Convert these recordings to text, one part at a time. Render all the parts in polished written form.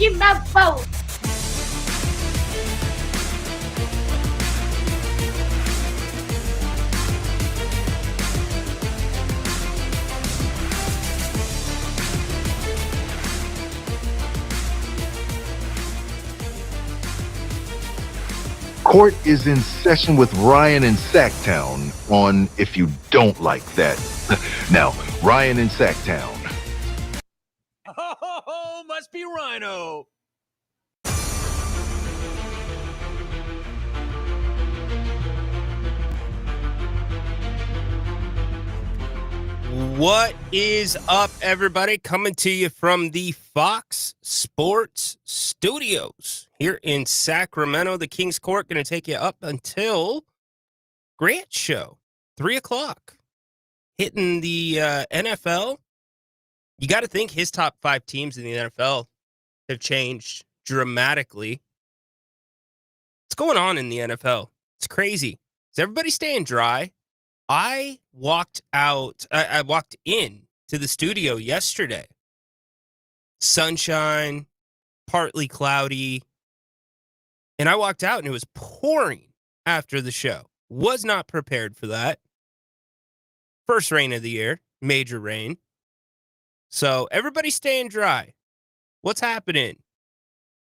give my vote. Court is in session with Ryan in Sacktown on If You Don't Like That. Now, Ryan in Sacktown. Oh, must be Rhino. What is up, everybody? Coming to you from the Fox Sports Studios here in Sacramento. The King's Court going to take you up until Grant Show, 3 o'clock. Hitting the NFL. You got to think his top 5 teams in the NFL have changed dramatically. What's going on in the NFL? It's crazy. Is everybody staying dry? I walked in to the studio yesterday. Sunshine, partly cloudy. And I walked out and it was pouring after the show. Was not prepared for that. First rain of the year, major rain. So everybody's staying dry. What's happening?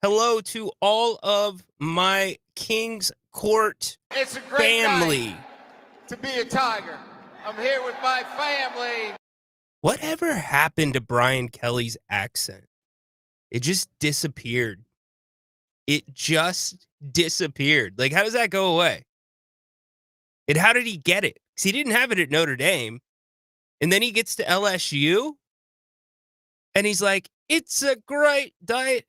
Hello to all of my King's Court It's a great family. night to be a Tiger. I'm here with my family. Whatever happened to Brian Kelly's accent? It just disappeared. It just disappeared. Like, how does that go away? And how did he get it? Because he didn't have it at Notre Dame. And then he gets to LSU. And he's like, it's a great diet.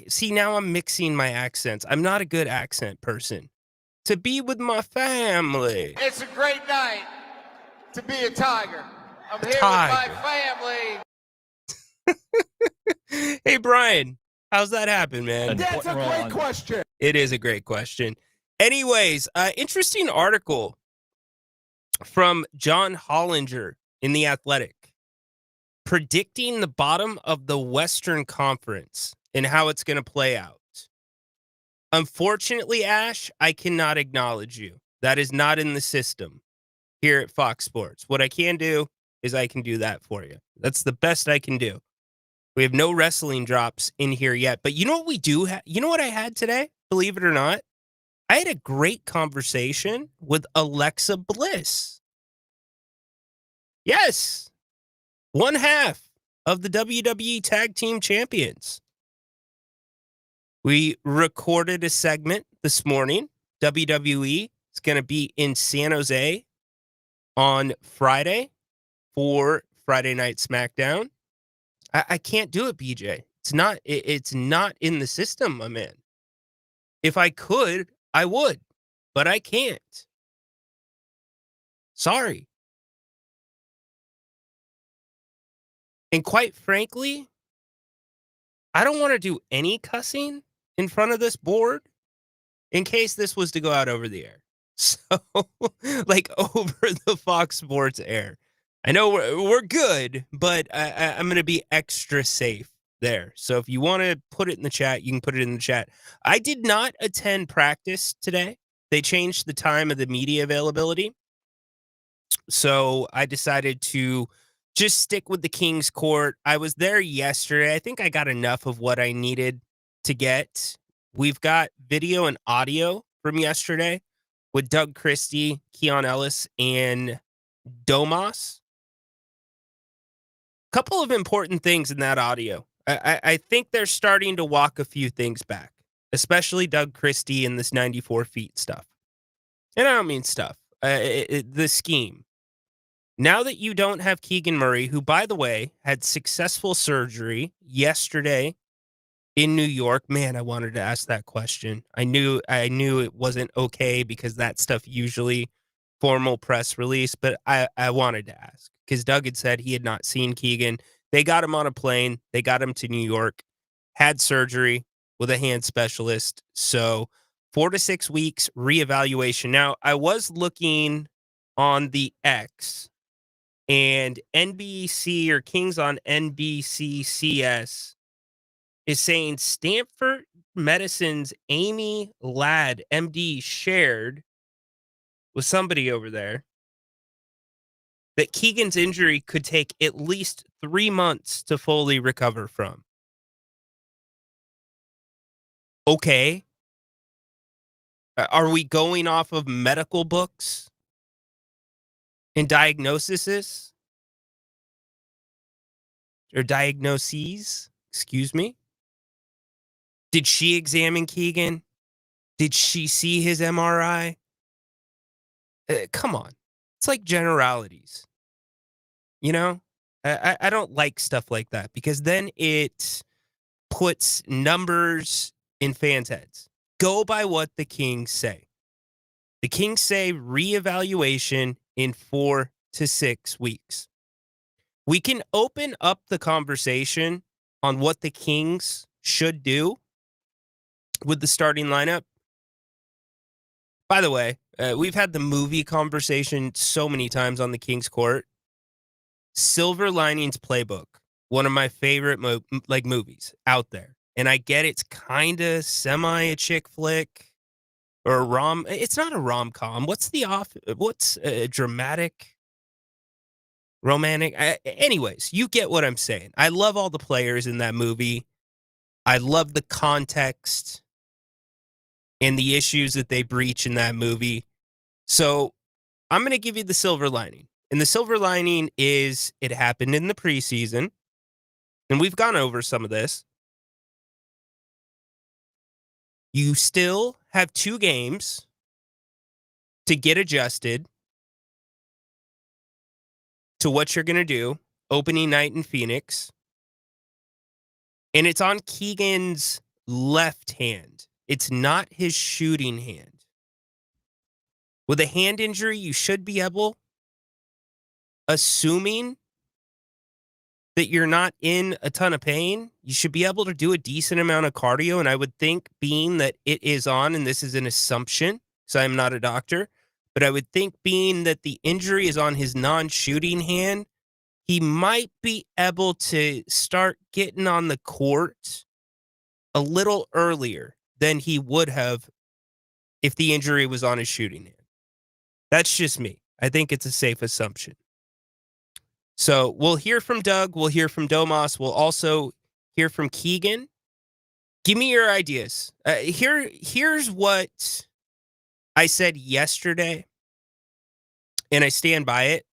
See, now I'm mixing my accents. I'm not a good accent person. To be with my family. It's a great night to be a Tiger. I'm here Tiger. with my family. Hey, Brian, how's that happen, man? That's a great question. It is a great question. Anyways, interesting article from John Hollinger in The Athletic predicting the bottom of the Western Conference and how it's going to play out. Unfortunately, Ash, I cannot acknowledge you. That is not in the system here at Fox Sports. What I can do is I can do that for you. That's the best I can do. We have no wrestling drops in here yet. But you know what we do? You know what I had today? Believe it or not? I had a great conversation with Alexa Bliss. Yes. One half of the WWE Tag Team Champions. We recorded a segment this morning. WWE is going to be in San Jose on Friday for Friday Night SmackDown. I can't do it, BJ. It's not in the system, my man. If I could, I would, but I can't. Sorry. And quite frankly, I don't want to do any cussing in front of this board in case this was to go out over the air. So, like over the Fox Sports air. I know we're good, but I'm going to be extra safe there. So if you want to put it in the chat, you can put it in the chat. I did not attend practice today. They changed the time of the media availability. So I decided to just stick with the King's Court. I was there yesterday. I think I got enough of what I needed to get. We've got video and audio from yesterday with Doug Christie, Keon Ellis, and Domas. Couple of important things in that audio. I think they're starting to walk a few things back, especially Doug Christie and this 94 feet stuff. And I don't mean stuff. The scheme. Now that you don't have Keegan Murray, who, by the way, had successful surgery yesterday in New York. Man, I wanted to ask that question. I knew it wasn't okay because that stuff usually formal press release, but I wanted to ask because Doug had said he had not seen Keegan. They got him on a plane. They got him to New York, had surgery with a hand specialist. So 4 to 6 weeks reevaluation. Now, I was looking on the X, and NBC or Kings on NBCCS is saying Stanford Medicine's Amy Ladd, MD, shared with somebody over there that Keegan's injury could take at least 3 months to fully recover from. Okay. Are we going off of medical books and diagnoses? Or diagnoses? Excuse me? Did she examine Keegan? Did she see his MRI? Come on. It's like generalities. You know? I don't like stuff like that because then it puts numbers in fans' heads. Go by what the Kings say. The Kings say reevaluation in 4 to 6 weeks. We can open up the conversation on what the Kings should do with the starting lineup. By the way, we've had the movie conversation so many times on the Kings court. Silver Linings Playbook, one of my favorite movies out there. And I get it's kind of semi a chick flick or a rom. It's not a rom-com. What's a dramatic, romantic? Anyways, you get what I'm saying. I love all the players in that movie. I love the context and the issues that they breach in that movie. So I'm going to give you the silver lining. And the silver lining is it happened in the preseason. And we've gone over some of this. You still have 2 games to get adjusted to what you're going to do opening night in Phoenix. And it's on Keegan's left hand. It's not his shooting hand. With a hand injury, you should be able, assuming that you're not in a ton of pain, you should be able to do a decent amount of cardio. And I would think, being that it is on, and this is an assumption, because I'm not a doctor, but I would think being that the injury is on his non-shooting hand, he might be able to start getting on the court a little earlier than he would have if the injury was on his shooting hand. That's just me. I think it's a safe assumption. So we'll hear from Doug. We'll hear from Domas. We'll also hear from Keegan. Give me your ideas. Here's what I said yesterday, and I stand by it.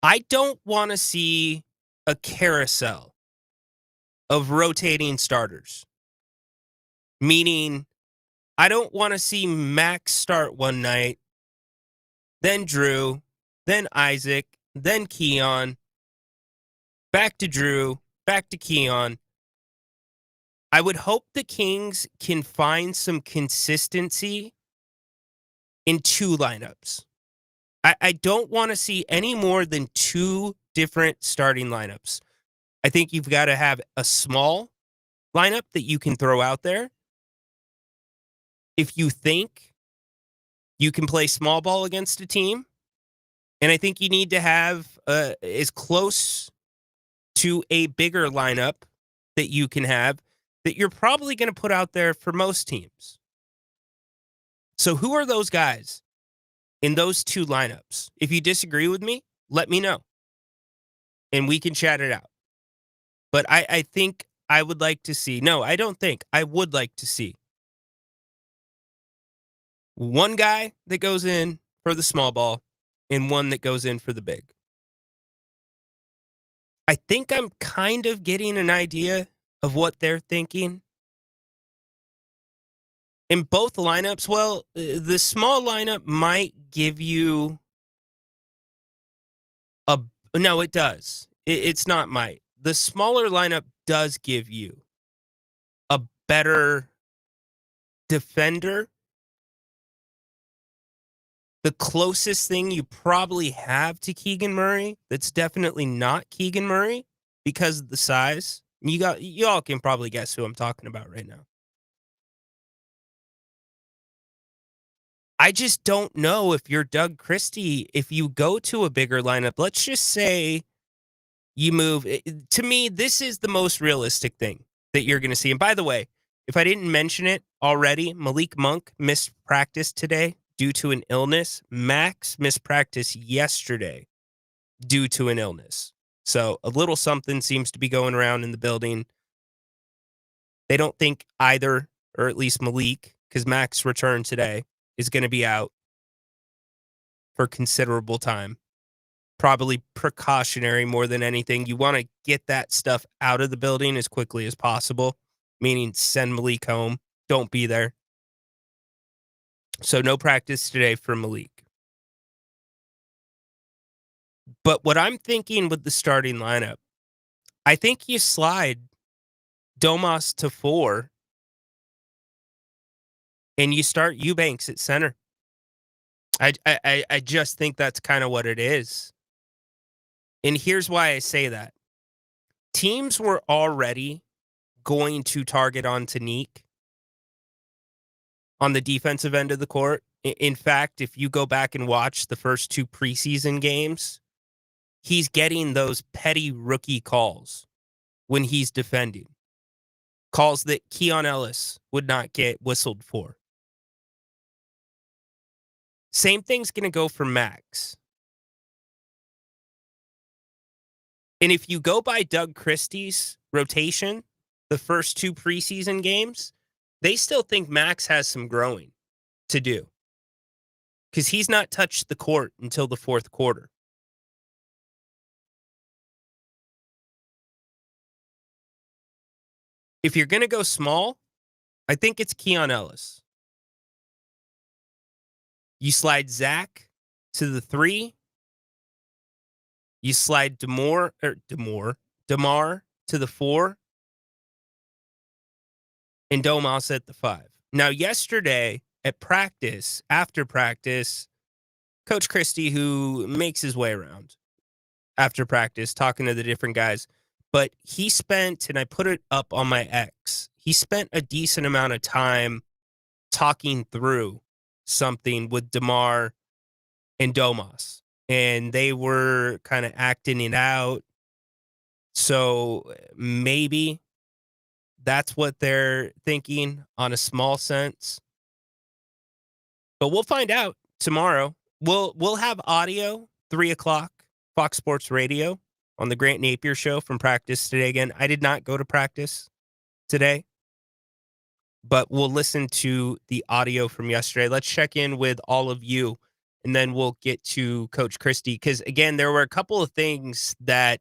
I don't want to see a carousel of rotating starters. Meaning, I don't want to see Max start one night, then Drew, then Isaac, then Keon, back to Drew, back to Keon. I would hope the Kings can find some consistency in 2 lineups. I don't want to see any more than 2 different starting lineups. I think you've got to have a small lineup that you can throw out there. If you think you can play small ball against a team, and I think you need to have as close to a bigger lineup that you can have that you're probably going to put out there for most teams. So who are those guys in those 2 lineups? If you disagree with me, let me know, and we can chat it out. But I think I would like to see, no, I don't think, I would like to see one guy that goes in for the small ball and one that goes in for the big. I think I'm kind of getting an idea of what they're thinking. In both lineups, well, the small lineup might give you no, it does. It's not might. The smaller lineup does give you a better defender. The closest thing you probably have to Keegan Murray that's definitely not Keegan Murray because of the size. You all can probably guess who I'm talking about right now. I just don't know if you're Doug Christie, if you go to a bigger lineup. Let's just say you move. To me, this is the most realistic thing. that you're going to see. And by the way, if I didn't mention it already, Malik Monk missed practice today due to an illness. Max missed practice yesterday due to an illness. So a little something seems to be going around in the building. They don't think either, or at least Malik, because Max returned today, is going to be out for considerable time. Probably precautionary more than anything. You want to get that stuff out of the building as quickly as possible, meaning send Malik home. Don't be there. So no practice today for Malik. But what I'm thinking with the starting lineup, I think you slide Domas to 4 and you start Eubanks at center. I just think that's kind of what it is. And here's why I say that. Teams were already going to target on Tanique on the defensive end of the court. In fact, if you go back and watch the first 2 preseason games, he's getting those petty rookie calls when he's defending. Calls that Keon Ellis would not get whistled for. Same thing's going to go for Max. And if you go by Doug Christie's rotation, the first 2 preseason games, they still think Max has some growing to do. Because he's not touched the court until the 4th quarter. If you're going to go small, I think it's Keon Ellis. You slide Zach to the 3. You slide DeMar to the 4. And Domas at the 5. Now, yesterday at practice, after practice, Coach Christie, who makes his way around after practice, talking to the different guys, but he spent, and I put it up on my X, he spent a decent amount of time talking through something with DeMar and Domas. And they were kind of acting it out. So maybe that's what they're thinking on a small sense. But we'll find out tomorrow. We'll have audio, 3:00, Fox Sports Radio on the Grant Napier Show from practice today. Again, I did not go to practice today, but we'll listen to the audio from yesterday. Let's check in with all of you, and then we'll get to Coach Christie. Because, again, there were a couple of things that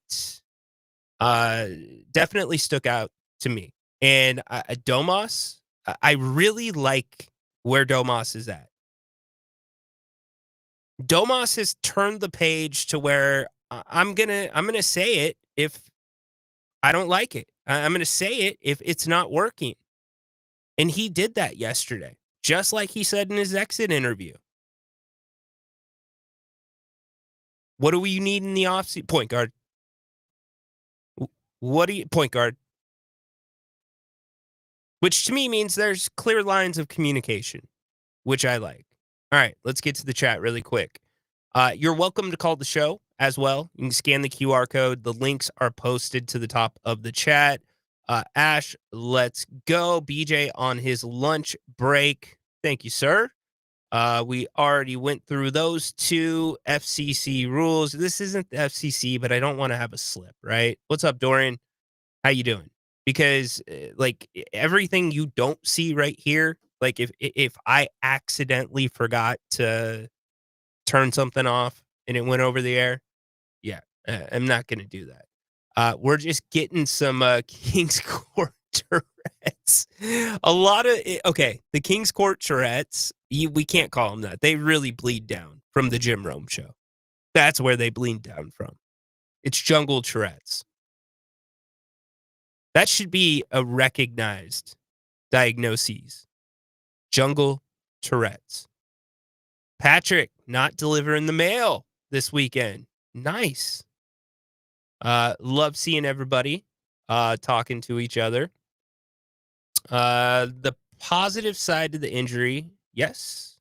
definitely stuck out to me. And Domas, I really like where Domas is at. Domas has turned the page to where I'm gonna say it if I don't like it. I'm gonna say it if it's not working. And he did that yesterday, just like he said in his exit interview. What do we need in the offseason? Point guard. Point guard. Which to me means there's clear lines of communication, which I like. All right, let's get to the chat really quick. You're welcome to call the show as well. You can scan the QR code. The links are posted to the top of the chat. Ash, let's go. BJ on his lunch break. Thank you, sir. We already went through those 2 FCC rules. This isn't the FCC, but I don't want to have a slip, right? What's up, Dorian? How you doing? Because like everything you don't see right here, like if I accidentally forgot to turn something off and it went over the air, yeah, I'm not going to do that. We're just getting some King's Court Tourette's. A lot of the King's Court Tourette's, we can't call them that. They really bleed down from the Jim Rome show. That's where they bleed down from. It's jungle Tourette's. That should be a recognized diagnosis. Jungle Tourette's. Patrick, not delivering the mail this weekend. Nice. Love seeing everybody talking to each other. The positive side to the injury, yes.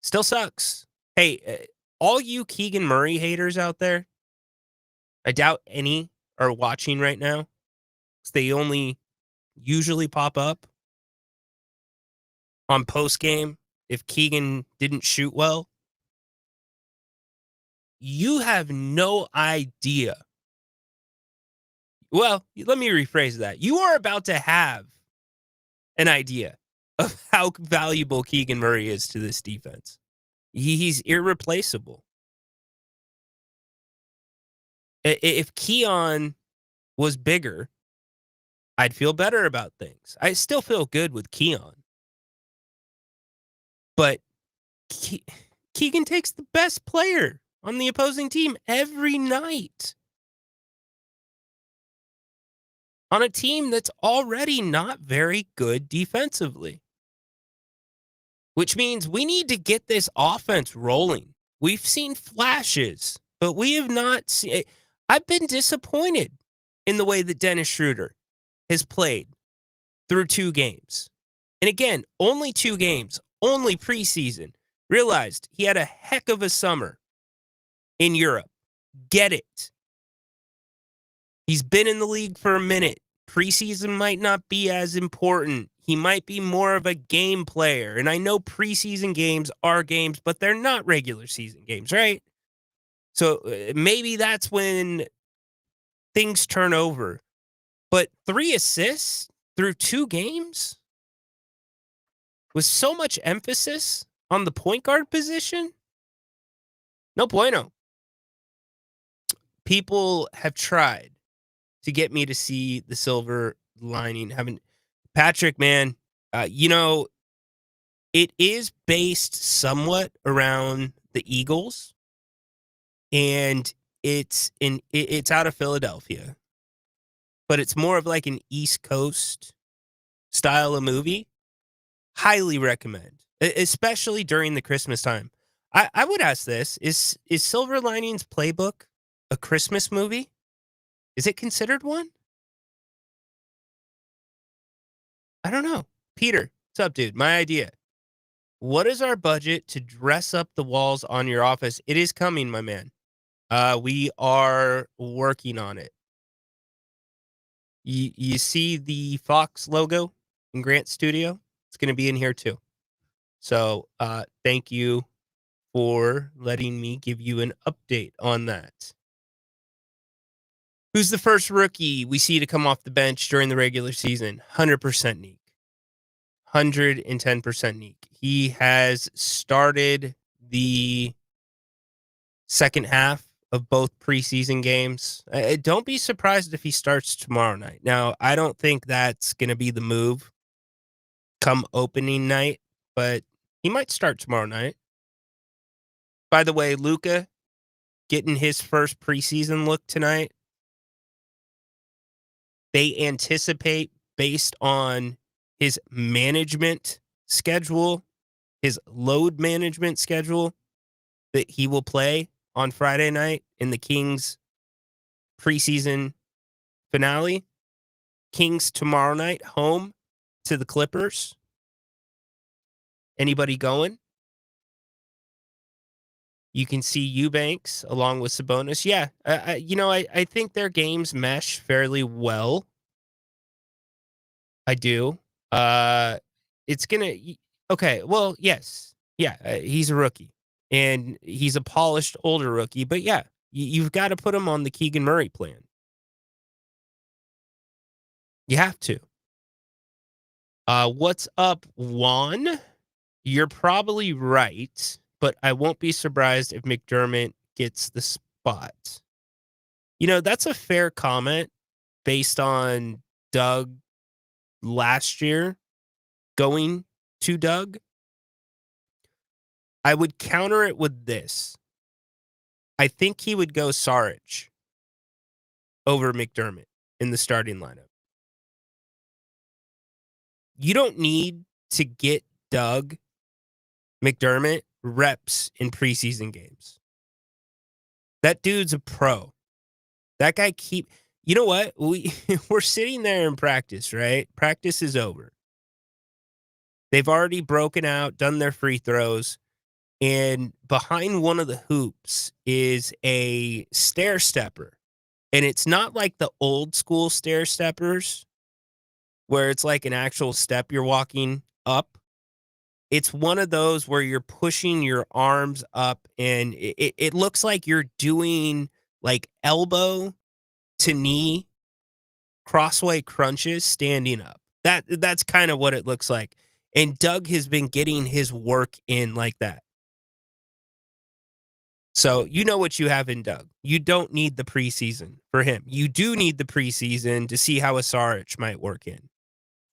Still sucks. Hey, all you Keegan Murray haters out there, I doubt any are watching right now. They only usually pop up on post game if Keegan didn't shoot well. You have no idea. Well, let me rephrase that. You are about to have an idea of how valuable Keegan Murray is to this defense. He's irreplaceable. If Keon was bigger, I'd feel better about things. I still feel good with Keon. But Keegan takes the best player on the opposing team every night. On a team that's already not very good defensively. Which means we need to get this offense rolling. We've seen flashes, but we have not seen. I've been disappointed in the way that Dennis Schroeder has played through 2 games. And again, only 2 games, only preseason. Realized he had a heck of a summer in Europe. Get it. He's been in the league for a minute. Preseason might not be as important. He might be more of a game player. And I know preseason games are games, but they're not regular season games, right? So maybe that's when things turn over. But 3 assists through 2 games with so much emphasis on the point guard position? No bueno. People have tried to get me to see the silver lining. Patrick, man, it is based somewhat around the Eagles, and it's out of Philadelphia, but it's more of like an East Coast style of movie. Highly recommend, especially during the Christmas time. I would ask this: is Silver Linings Playbook a Christmas movie? Is it considered one? I don't know. Peter, what's up, dude? My idea. What is our budget to dress up the walls on your office? It is coming, my man. We are working on it. You see the Fox logo in Grant Studio? It's going to be in here too. So thank you for letting me give you an update on that. Who's the first rookie we see to come off the bench during the regular season? 100% Neek. 110% Neek. He has started the second half of both preseason games. Don't be surprised if he starts tomorrow night. Now, I don't think that's going to be the move come opening night, but he might start tomorrow night. By the way, Luka getting his first preseason look tonight. They anticipate, based on his management schedule, his load management schedule, that he will play on Friday night in the Kings preseason finale. Kings tomorrow night, home to the Clippers. Anybody going? You can see Eubanks along with Sabonis. Yeah, I think their games mesh fairly well. I do. It's gonna. Okay. Well, yes. Yeah. He's a rookie, and he's a polished older rookie. But yeah, you've got to put him on the Keegan Murray plan. You have to. What's up, Juan? You're probably right, but I won't be surprised if McDermott gets the spot. That's a fair comment based on Doug last year going to Doug. I would counter it with this. I think he would go Saric over McDermott in the starting lineup. You don't need to get Doug McDermott reps in preseason games. That dude's a pro. That guy you know what? We're sitting there in practice, right? Practice is over. They've already broken out, done their free throws, and behind one of the hoops is a stair stepper And it's not like the old school stair steppers where it's like an actual step you're walking up. It's one of those where you're pushing your arms up and it looks like you're doing like elbow to knee crossway crunches standing up. That's kind of what it looks like. And Doug has been getting his work in like that. So you know what you have in Doug. You don't need the preseason for him. You do need the preseason to see how a Saric might work in,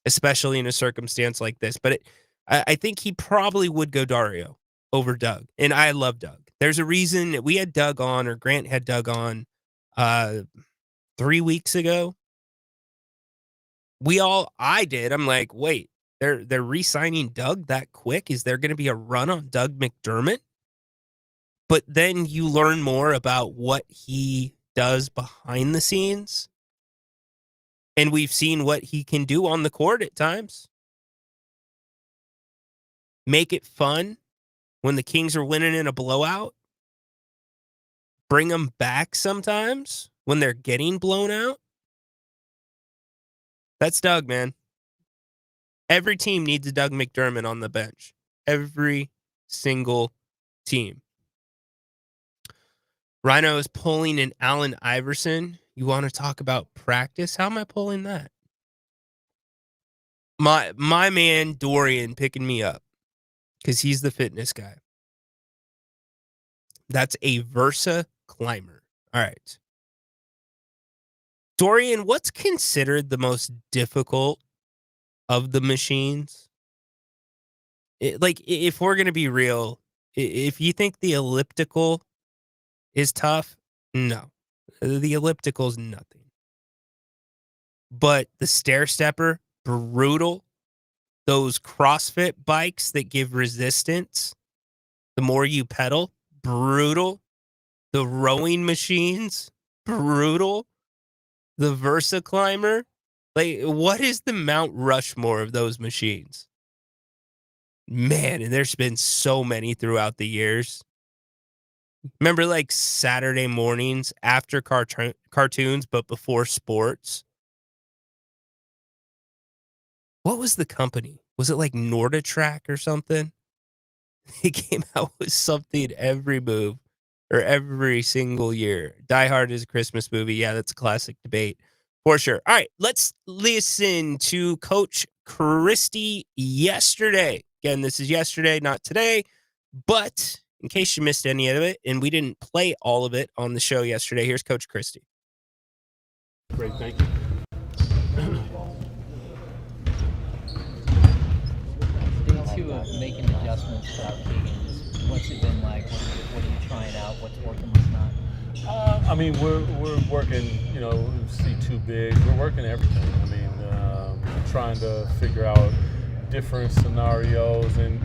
especially in a circumstance like this. But I think he probably would go Dario over Doug. And I love Doug. There's a reason that we had Doug on, or Grant had Doug on 3 weeks ago. I did. I'm like, wait, they're re-signing Doug that quick? Is there going to be a run on Doug McDermott? But then you learn more about what he does behind the scenes. And we've seen what he can do on the court at times. Make it fun when the Kings are winning in a blowout. Bring them back sometimes when they're getting blown out. That's Doug, man. Every team needs a Doug McDermott on the bench. Every single team. Rhino is pulling an Allen Iverson. You want to talk about practice? How am I pulling that? My man Dorian picking me up because he's the fitness guy. That's a Versa climber. All right. Dorian, what's considered the most difficult of the machines? If we're going to be real, if you think the elliptical is tough, no. The elliptical is nothing. But the stair stepper, brutal. Those CrossFit bikes that give resistance, the more you pedal, brutal. The rowing machines, brutal. The Versa climber, like, what is the Mount Rushmore of those machines? Man, and there's been so many throughout the years. Remember, like, Saturday mornings after cartoons, but before sports? What was the company? Was it like Norditrack or something? They came out with something every move or every single year. Die Hard is a Christmas movie. Yeah, that's a classic debate for sure. All right, let's listen to Coach Christie yesterday. Again, this is yesterday, not today, but in case you missed any of it, and we didn't play all of it on the show yesterday, here's Coach Christie. Great, thank you. Day two of making adjustments throughout Keegan, what's it been like? What are you trying out? What's working, what's not? I mean, we're working, C2 big. We're working everything. I mean, trying to figure out different scenarios, and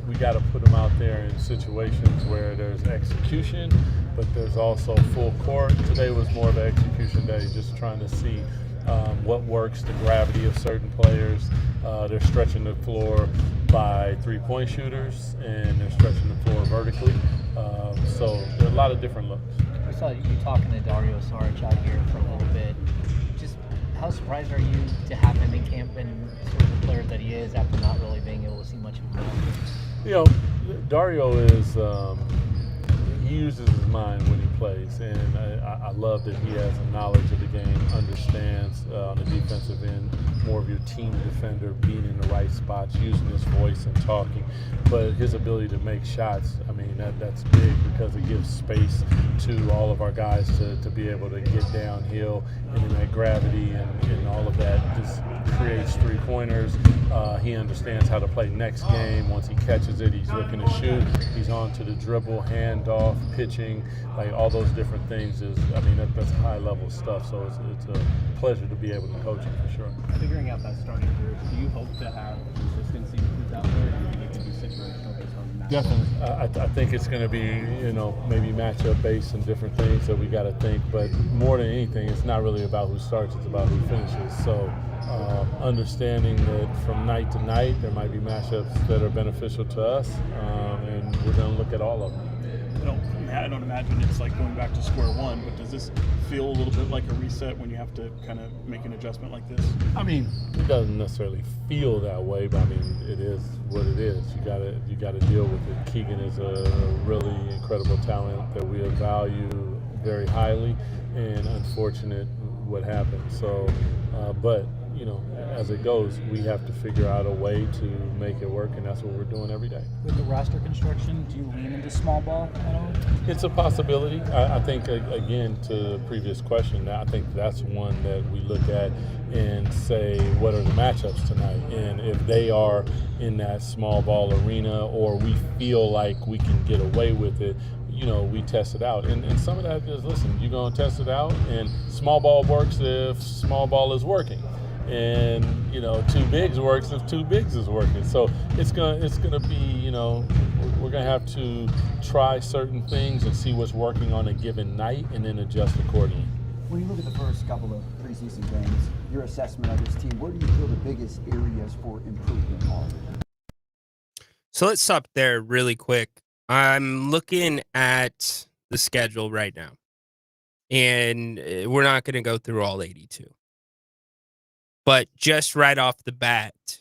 we got to put them out there in situations where there's execution, but there's also full court. Today was more of an execution day, just trying to see what works, the gravity of certain players. They're stretching the floor by three-point shooters, and they're stretching the floor vertically. So there are a lot of different looks. I saw you talking to Dario Saric out here for a little bit. Just how surprised are you to have him in camp and sort of the player that he is after not really being able to see much of him? Dario is he uses his mind when he plays, and I love that he has a knowledge of the game, understands on the defensive end, more of your team defender, being in the right spots, using his voice and talking. But his ability to make shots, I mean, that's big because it gives space to all of our guys to be able to get downhill, and then that gravity and all of that just creates three-pointers. He understands how to play next game. Once he catches it, he's looking to shoot. He's on to the dribble, handoff, pitching, like all those different things. That's high-level stuff. So it's a pleasure to be able to coach him for sure. Figuring out that starting group, do you hope to have consistency who's out there? Do you think it can be situational based on matchup? Definitely. I think it's going to be, maybe matchup based and different things that we got to think. But more than anything, it's not really about who starts, it's about who finishes. So understanding that from night to night, there might be matchups that are beneficial to us, and we're going to look at all of them. I don't imagine it's like going back to square one, but does this feel a little bit like a reset when you have to kind of make an adjustment like this? I mean, it doesn't necessarily feel that way, but I mean, it is what it is. You gotta deal with it. Keegan is a really incredible talent that we value very highly, and unfortunate what happened. So, but you know, as it goes, we have to figure out a way to make it work, and that's what we're doing every day. With the roster construction, do you lean into small ball at all? It's a possibility. I think, again, to the previous question, I think that's one that we look at and say, what are the matchups tonight? And if they are in that small ball arena, or we feel like we can get away with it, you know, we test it out. And some of that is, listen, you're going to test it out, and small ball works if small ball is working. And you know, two bigs works if two bigs is working. So it's gonna be, you know, we're gonna have to try certain things and see what's working on a given night, and then adjust accordingly. When you look at the first couple of preseason games, your assessment of this team, where do you feel the biggest areas for improvement are? So let's stop there really quick. I'm looking at the schedule right now, and we're not going to go through all 82. But just right off the bat,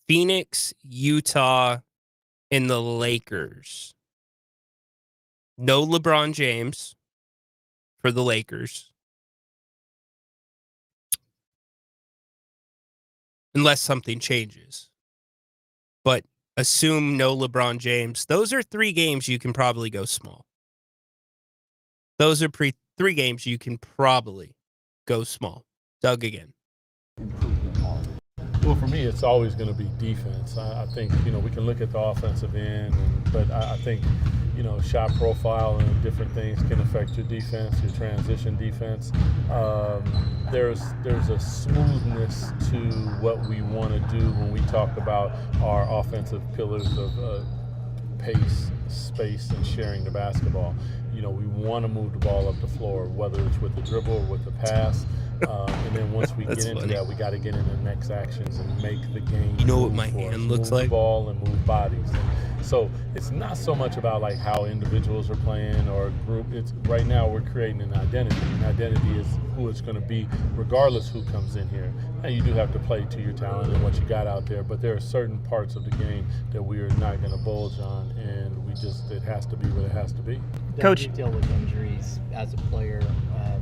Phoenix, Utah, and the Lakers. No LeBron James for the Lakers. Unless something changes. But assume no LeBron James. Those are 3 games you can probably go small. Those are 3 games you can probably go small. Doug again. Well, for me, it's always going to be defense. I think, you know, we can look at the offensive end, but I think, you know, shot profile and different things can affect your defense, your transition defense. There's a smoothness to what we want to do when we talk about our offensive pillars of pace, space, and sharing the basketball. You know, we want to move the ball up the floor, whether it's with the dribble or with the pass. And then once we get into that, we got to get into the next actions and make the game. You know what my hand looks like? Move the ball and move bodies. And so it's not so much about like how individuals are playing or a group. It's right now we're creating an identity. An identity is who it's going to be, regardless who comes in here. Now you do have to play to your talent and what you got out there, but there are certain parts of the game that we are not going to bulge on, and it has to be what it has to be. Coach, you deal with injuries as a player,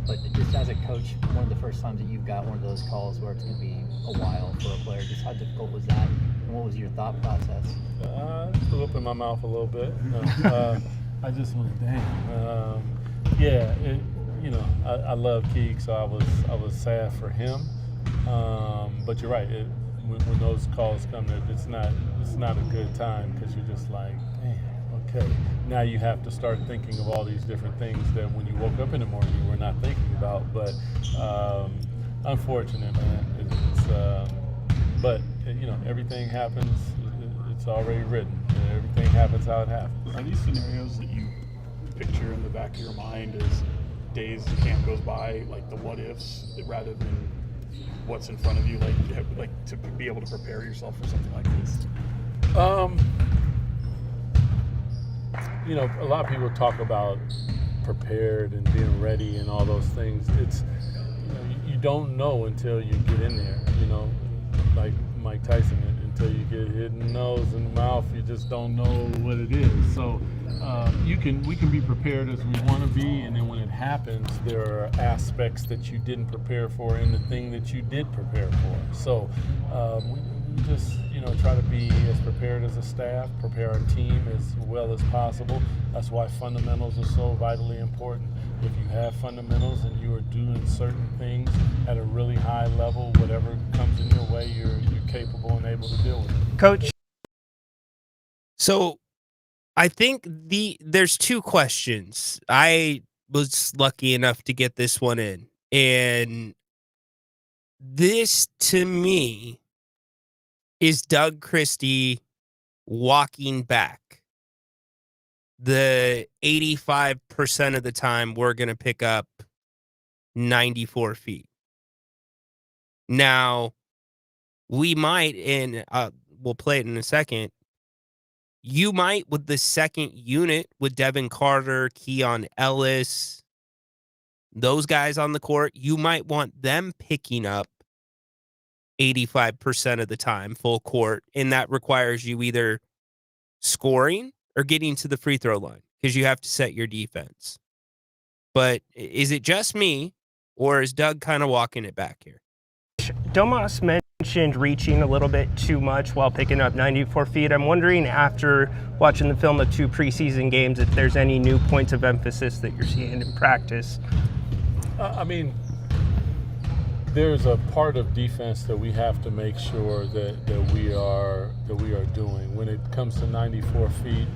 but just as a coach, one of the first times that you've got one of those calls where it's going to be a while for a player, just how difficult was that, and what was your thought process? I threw up in my mouth a little bit. I just was, dang. You know, I love Keeg, so I was sad for him. But you're right. When those calls come, it's not a good time, because you're just like, damn. Okay, now you have to start thinking of all these different things that when you woke up in the morning you were not thinking about. But unfortunate, man. But you know, everything happens. It's already written. Everything happens how it happens. Are these scenarios that you picture in the back of your mind as days the camp goes by, like the what ifs, rather than what's in front of you, like to be able to prepare yourself for something like this? You know, a lot of people talk about prepared and being ready and all those things. It's, you know, you don't know until you get in there. You know, like Mike Tyson, until you get hit in the nose and the mouth, you just don't know what it is. So we can be prepared as we want to be, and then when it happens, there are aspects that you didn't prepare for in the thing that you did prepare for. So we just, you know, try to be as prepared as a staff, prepare our team as well as possible. That's why fundamentals are so vitally important. If you have fundamentals and you are doing certain things at a really high level, whatever comes in your way, you're capable and able to deal with it. Coach. So I think there's 2 questions. I was lucky enough to get this one in, and this to me is Doug Christie walking back. The 85% of the time we're going to pick up 94 feet. Now, we might, and we'll play it in a second, You might, with the second unit, with Devin Carter, Keon Ellis, those guys on the court, you might want them picking up 85% of the time, full court, and that requires you either scoring or getting to the free throw line because you have to set your defense. But is it just me, or is Doug kind of walking it back here? Domas mentioned reaching a little bit too much while picking up 94 feet. I'm wondering, after watching the film of 2 preseason games, if there's any new points of emphasis that you're seeing in practice. I mean, there's a part of defense that we have to make sure that we are doing. When it comes to 94 feet,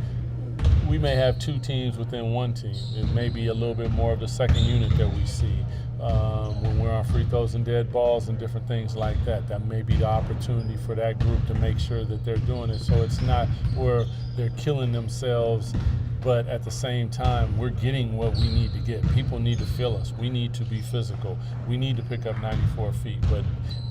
we may have 2 teams within one team. It may be a little bit more of the second unit that we see when we're on free throws and dead balls and different things like that. That may be the opportunity for that group to make sure that they're doing it, so it's not where they're killing themselves, but at the same time, we're getting what we need to get. People need to feel us. We need to be physical. We need to pick up 94 feet, but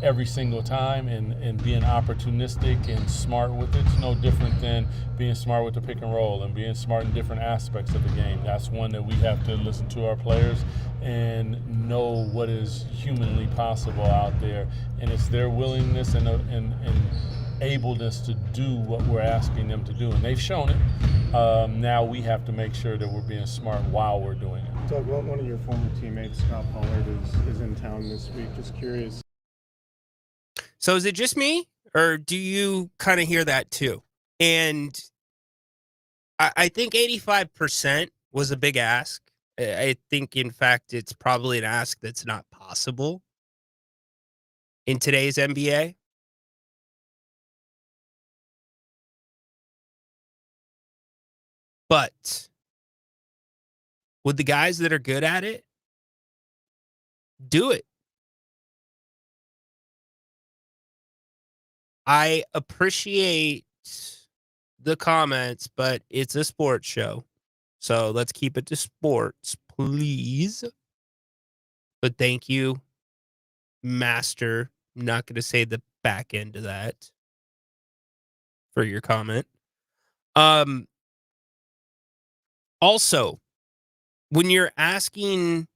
every single time and being opportunistic and smart with it's no different than being smart with the pick and roll and being smart in different aspects of the game. That's one that we have to listen to our players and know what is humanly possible out there. And it's their willingness and ableness to do what we're asking them to do. And they've shown it. Now we have to make sure that we're being smart while we're doing it. Doug, one of your former teammates, Scott Pollard, is in town this week. Just curious. So is it just me, or do you kind of hear that too? And I think 85% was a big ask. I think, in fact, it's probably an ask that's not possible in today's NBA. But with the guys that are good at it, do it. I appreciate the comments, but it's a sports show. So let's keep it to sports, please. But thank you, Master. I'm not going to say the back end of that for your comment. Also, when you're asking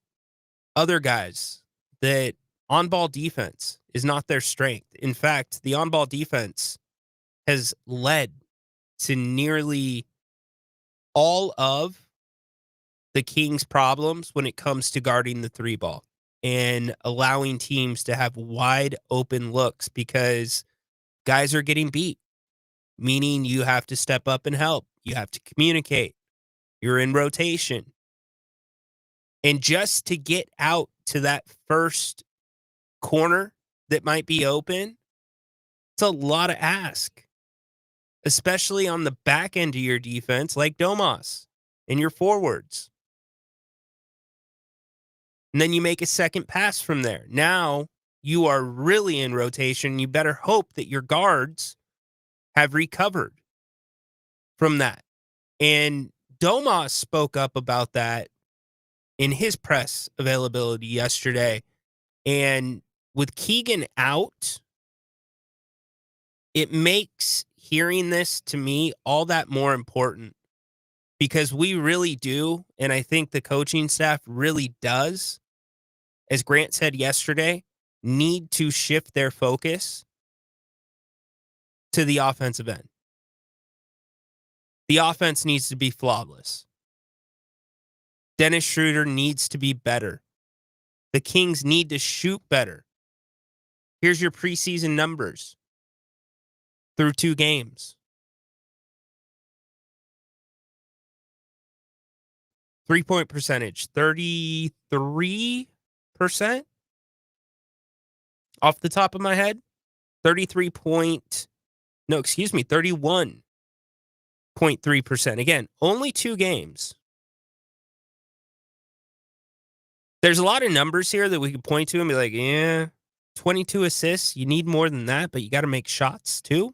other guys that on-ball defense is not their strength. In fact, the on-ball defense has led to nearly all of the Kings' problems when it comes to guarding the 3-ball and allowing teams to have wide open looks because guys are getting beat, meaning you have to step up and help. You have to communicate. You're in rotation. And just to get out to that first corner that might be open, it's a lot of ask, especially on the back end of your defense, like Domas and your forwards. And then you make a second pass from there. Now you are really in rotation. You better hope that your guards have recovered from that. And Domas spoke up about that in his press availability yesterday. And with Keegan out, it makes hearing this to me all that more important because we really do, and I think the coaching staff really does, as Grant said yesterday, need to shift their focus to the offensive end. The offense needs to be flawless. Dennis Schroeder needs to be better. The Kings need to shoot better. Here's your preseason numbers through 2 games. 3-point percentage, 33% off the top of my head. 31.3%. Again, only 2 games. There's a lot of numbers here that we could point to and be like, yeah, 22 assists. You need more than that, but you got to make shots too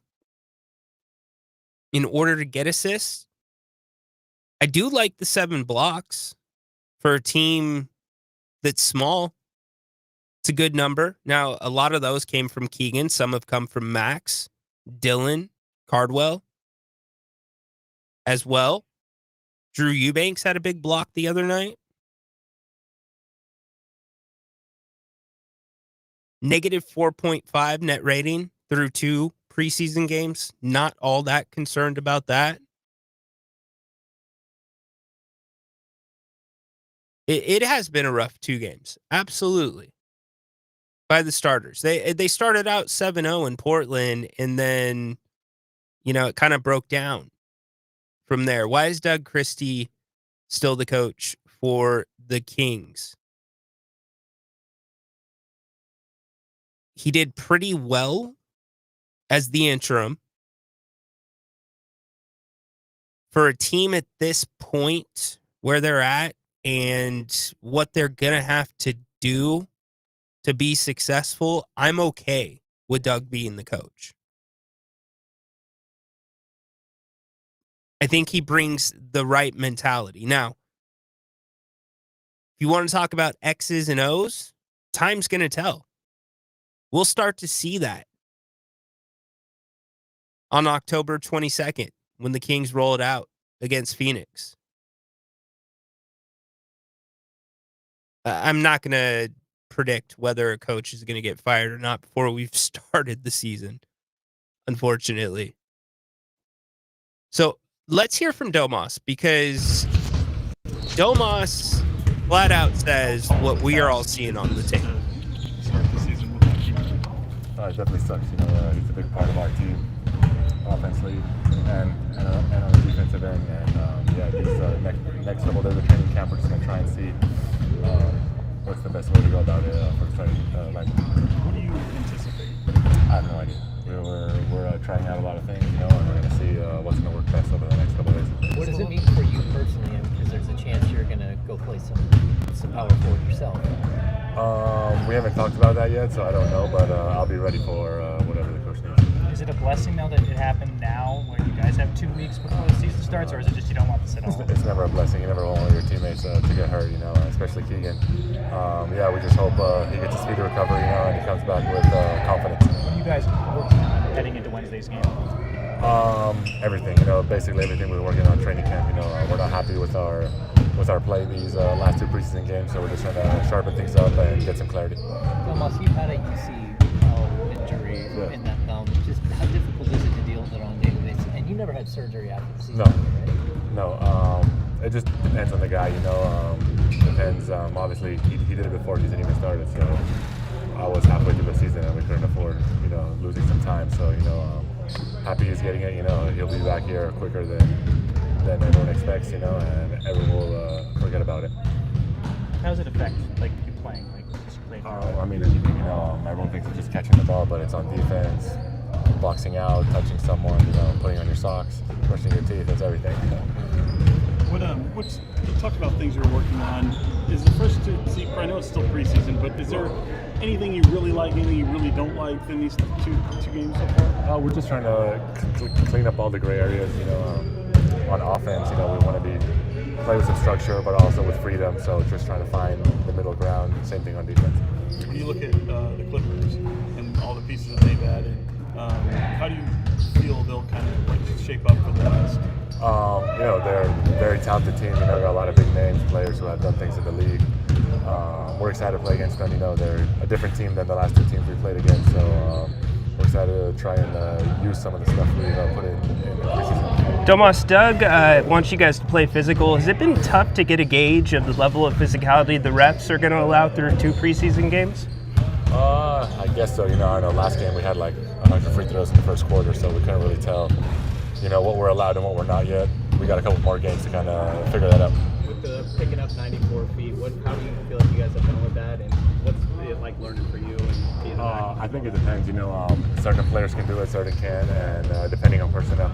in order to get assists. I do like the 7 blocks for a team that's small. It's a good number. Now, a lot of those came from Keegan. Some have come from Max, Dylan, Cardwell. as well. Drew Eubanks had a big block the other night. Negative 4.5 net rating through 2 preseason games. Not all that concerned about that. It has been a rough 2 games. Absolutely. By the starters. They started out 7-0 in Portland, and then, it kind of broke down from there. Why is Doug Christie still the coach for the Kings? He did pretty well as the interim. For a team at this point where they're at and what they're going to have to do to be successful, I'm okay with Doug being the coach. I think he brings the right mentality. Now, if you want to talk about X's and O's, time's going to tell. We'll start to see that on October 22nd when the Kings roll it out against Phoenix. I'm not going to predict whether a coach is going to get fired or not before we've started the season, unfortunately. So let's hear from Domas, because Domas flat out says what we are all seeing on the tape. It definitely sucks. He's a big part of our team, offensively and on the defensive end. And these next level of the training camp, we're just gonna try and see what's the best way to go about it for the starting lineup. What do you anticipate? I have no idea. We're trying out a lot of things, and we're gonna see what's gonna work best over the next couple of days. What does it mean for you personally? Because there's a chance you're gonna go play some power forward yourself. We haven't talked about that yet, so I don't know, but I'll be ready for whatever the coach needs. Is it a blessing though that it happened now, where you guys have 2 weeks before the season starts, or is it just you don't want this at all? It's never a blessing. You never want one of your teammates to get hurt, especially Keegan. We just hope he gets a speedy recovery, and he comes back with confidence. What are you guys working on heading into Wednesday's game? Everything, basically everything we're working on training camp. We're not happy with our play these last 2 preseason games, so we're just trying to sharpen things up and get some clarity. Tomas, you've had a UC injury in that thumb. Just how difficult is it to deal with it on a daily basis? And you never had surgery after the season, right? No. It just depends on the guy. Depends. Obviously, he did it before the season even started, so I was halfway through the season and we couldn't afford, losing some time. So, happy he's getting it. He'll be back here quicker than everyone expects, and everyone will forget about it. How does it affect you playing? Everyone thinks it's just catching the ball, but it's on defense, boxing out, touching someone, putting on your socks, brushing your teeth. It's everything. You talked about things you're working on. Is the first to see? I know it's still preseason, but is there anything you really like, anything you really don't like in these two games so far? We're just trying to clean up all the gray areas. On offense, we want to play with some structure, but also with freedom. So just trying to find the middle ground. Same thing on defense. When you look at the Clippers and all the pieces that they've added, how do you feel they'll kind of shape up for the West? They're a very talented team. Got a lot of big names, players who have done things in the league. We're excited to play against them. They're a different team than the last 2 teams we played against. So we're excited to try and use some of the stuff we put in the preseason. Domas, Doug wants you guys to play physical. Has it been tough to get a gauge of the level of physicality the refs are going to allow through 2 preseason games? I guess so. I know last game we had 100 free throws in the first quarter, so we couldn't really tell, what we're allowed and what we're not yet. We got a couple more games to kind of figure that out. With the picking up 94 feet, how do you feel like you guys have done with that, and what's it like learning for you? And I think it depends. Certain players can do it, certain can, and depending on personnel.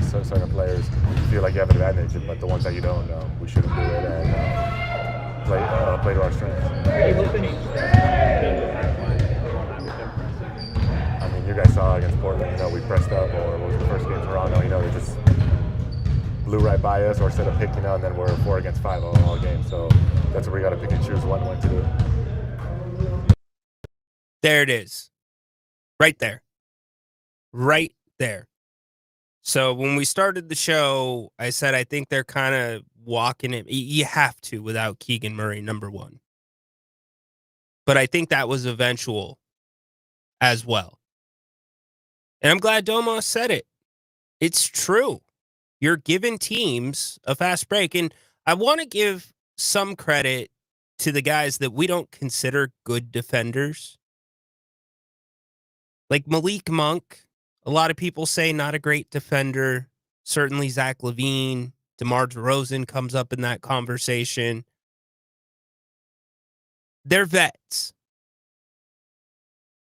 Certain players feel like you have an advantage, but the ones that you don't, we shouldn't do it and play to our strengths. Are you hoping you guys saw against Portland, we pressed up, or what was the first game in Toronto, they just blew right by us or set a pick, and then we're 4 against 5 all game. So that's where we got to pick and choose when to do it. There it is. Right there. Right there. So when we started the show, I said I think they're kind of walking it. You have to without Keegan Murray, number one. But I think that was eventual as well. And I'm glad Domas said it. It's true. You're giving teams a fast break. And I want to give some credit to the guys that we don't consider good defenders. Like Malik Monk, a lot of people say not a great defender. Certainly Zach LaVine, DeMar DeRozan comes up in that conversation. They're vets.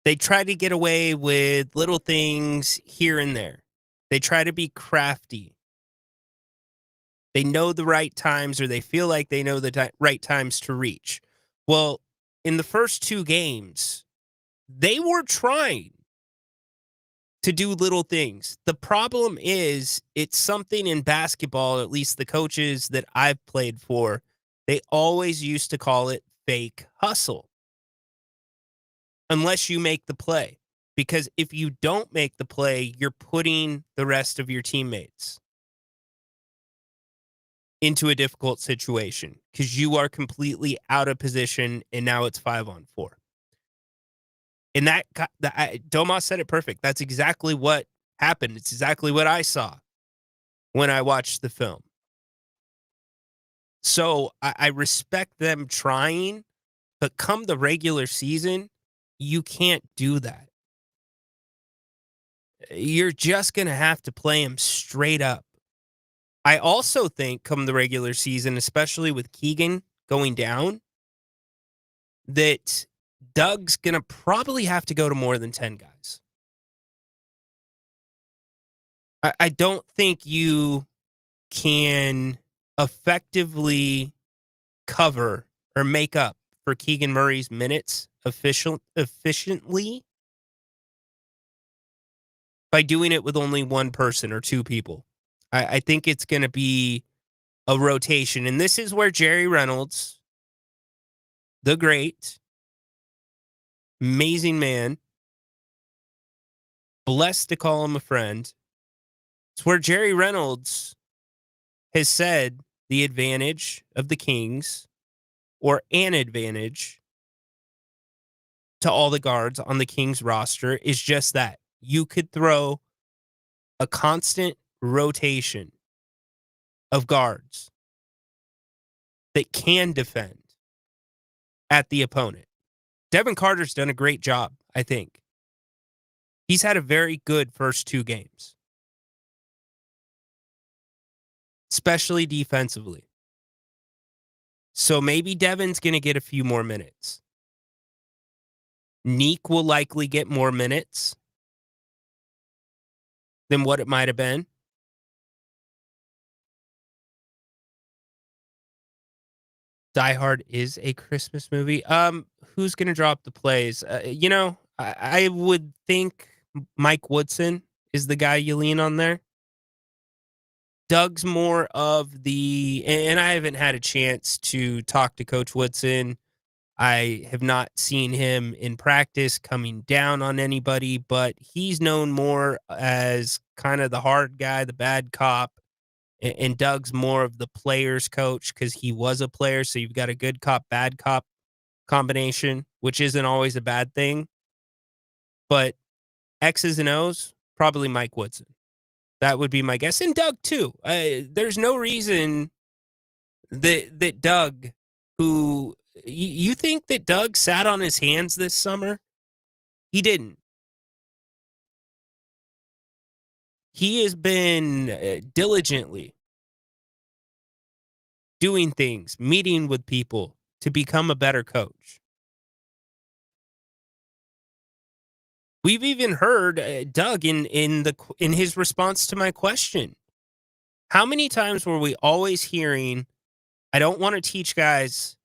They try to get away with little things here and there. They try to be crafty. They know the right times, or they feel like they know the right times to reach. Well, in the first two games, they were trying to do little things. The problem is it's something in basketball, at least the coaches that I've played for, they always used to call it fake hustle. Unless you make the play. Because if you don't make the play, you're putting the rest of your teammates into a difficult situation because you are completely out of position and now it's 5-on-4. And Domas said it perfect. That's exactly what happened. It's exactly what I saw when I watched the film. So I respect them trying, but come the regular season, you can't do that. You're just going to have to play him straight up. I also think come the regular season, especially with Keegan going down, that Doug's going to probably have to go to more than 10 guys. I don't think you can effectively cover or make up for Keegan Murray's minutes efficiently by doing it with only one person or two people. I think it's going to be a rotation. And this is where Jerry Reynolds, the great, amazing man, blessed to call him a friend. It's where Jerry Reynolds has said the advantage of the Kings, or an advantage to all the guards on the Kings roster, is just that. You could throw a constant rotation of guards that can defend at the opponent. Devin Carter's done a great job, I think. He's had a very good first two games, especially defensively. So maybe Devin's going to get a few more minutes. Neek will likely get more minutes than what it might have been. Die Hard is a Christmas movie. Who's going to drop the plays? I would think Mike Woodson is the guy you lean on there. Doug's more of the, and I haven't had a chance to talk to Coach Woodson. I have not seen him in practice coming down on anybody, but he's known more as kind of the hard guy, the bad cop. And Doug's more of the player's coach because he was a player. So you've got a good cop, bad cop combination, which isn't always a bad thing. But X's and O's, probably Mike Woodson. That would be my guess. And Doug, too. There's no reason that Doug, who... You think that Doug sat on his hands this summer? He didn't. He has been diligently doing things, meeting with people to become a better coach. We've even heard Doug in his response to my question. How many times were we always hearing, I don't want to teach guys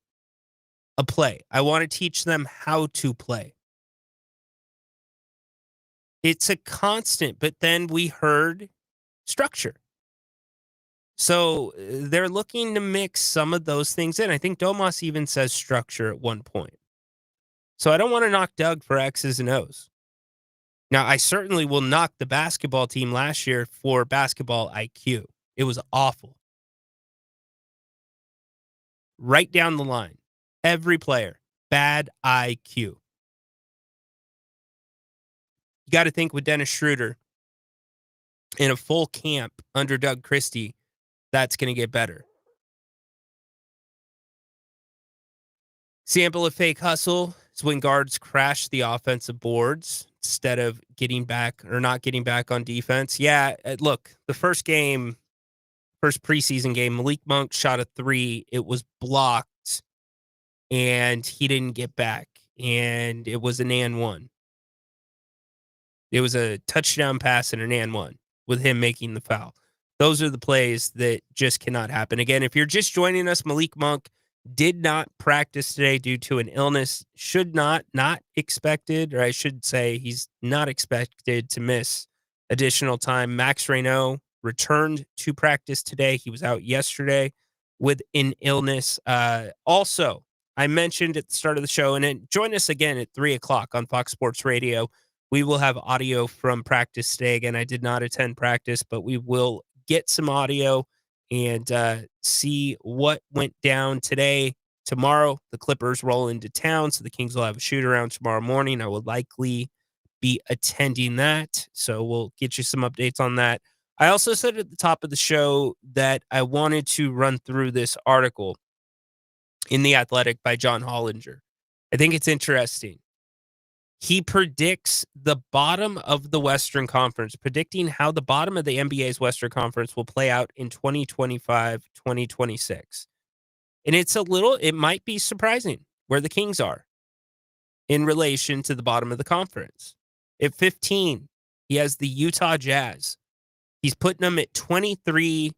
a play. I want to teach them how to play. It's a constant, but then we heard structure. So they're looking to mix some of those things in. I think Domas even says structure at one point. So I don't want to knock Doug for X's and O's. Now, I certainly will knock the basketball team last year for basketball IQ. It was awful. Right down the line. Every player, bad IQ. You got to think with Dennis Schroeder in a full camp under Doug Christie, that's going to get better. Sample of fake hustle is when guards crash the offensive boards instead of getting back or not getting back on defense. Yeah, look, the first preseason game, Malik Monk shot a 3. It was blocked, and he didn't get back, and it was an and one. It was a touchdown pass and an and one with him making the foul. Those are the plays that just cannot happen. Again, if you're just joining us, Malik Monk did not practice today due to an illness. Not expected, or I should say he's not expected to miss additional time. Max Reynaud returned to practice today. He was out yesterday with an illness. Also, I mentioned at the start of the show, and then join us again at 3 o'clock on Fox Sports Radio. We will have audio from practice today. Again, I did not attend practice, but we will get some audio and see what went down today. Tomorrow, the Clippers roll into town, so the Kings will have a shoot-around tomorrow morning. I will likely be attending that, so we'll get you some updates on that. I also said at the top of the show that I wanted to run through this article in The Athletic by John Hollinger. I think it's interesting. He predicts the bottom of the Western Conference, predicting how the bottom of the NBA's Western Conference will play out in 2025, 2026. And it might be surprising where the Kings are in relation to the bottom of the conference. At 15, he has the Utah Jazz. He's putting them at 23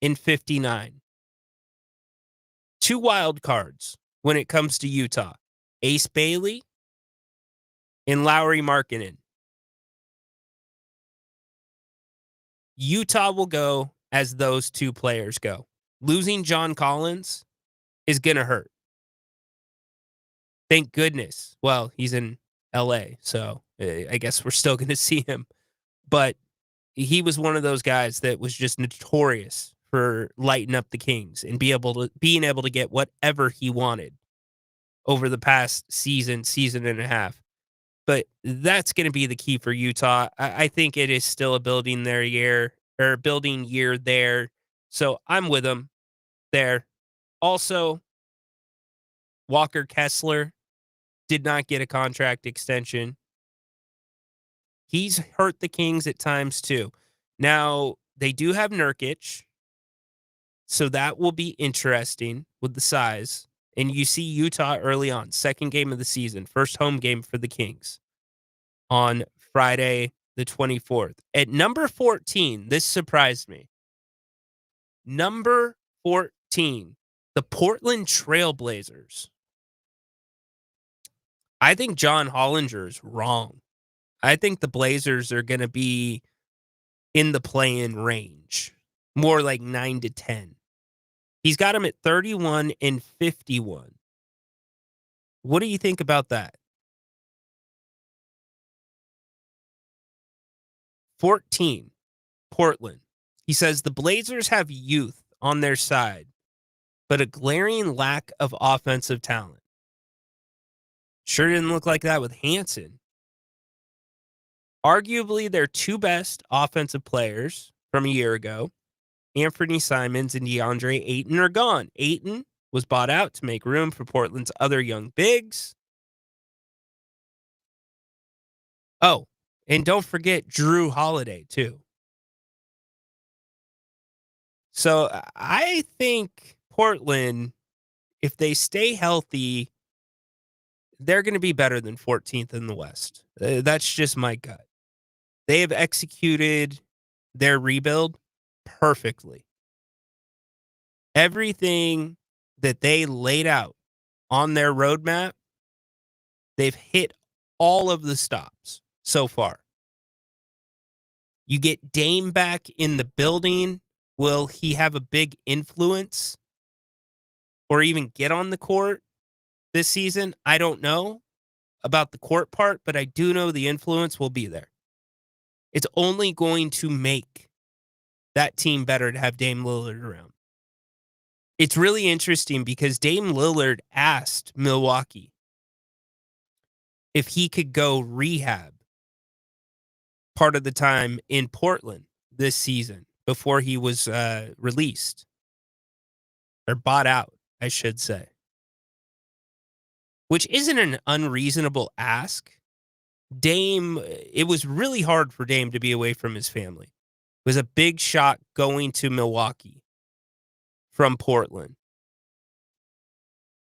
and 59. 2 wild cards when it comes to Utah. Ace Bailey and Lauri Markkanen. Utah will go as those 2 players go. Losing John Collins is going to hurt. Thank goodness. Well, he's in LA, so I guess we're still going to see him. But he was one of those guys that was just notorious for lighting up the Kings and being able to get whatever he wanted over the past season and a half. But that's going to be the key for Utah. I think it is still a building year there. So I'm with them there. Also, Walker Kessler did not get a contract extension. He's hurt the Kings at times too. Now, they do have Nurkic, so that will be interesting with the size. And you see Utah early on, second game of the season, first home game for the Kings on Friday the 24th. At number 14, this surprised me. Number 14, the Portland Trail Blazers. I think John Hollinger is wrong. I think the Blazers are going to be in the play-in range, more like 9 to 10. He's got him at 31 and 51. What do you think about that? 14, Portland. He says the Blazers have youth on their side, but a glaring lack of offensive talent. Sure didn't look like that with Hansen. Arguably, their 2 best offensive players from a year ago, Anthony Simons and DeAndre Ayton, are gone. Ayton was bought out to make room for Portland's other young bigs. Oh, and don't forget Drew Holiday, too. So I think Portland, if they stay healthy, they're going to be better than 14th in the West. That's just my gut. They have executed their rebuild perfectly. Everything that they laid out on their roadmap, they've hit all of the stops so far. You get Dame back in the building. Will he have a big influence or even get on the court this season? I don't know. about the court part, but I do know the influence will be there. It's only going to make that team better to have Dame Lillard around. It's really interesting because Dame Lillard asked Milwaukee if he could go rehab part of the time in Portland this season before he was released or bought out, I should say, which isn't an unreasonable ask. Dame, it was really hard for Dame to be away from his family. It was a big shock going to Milwaukee from Portland.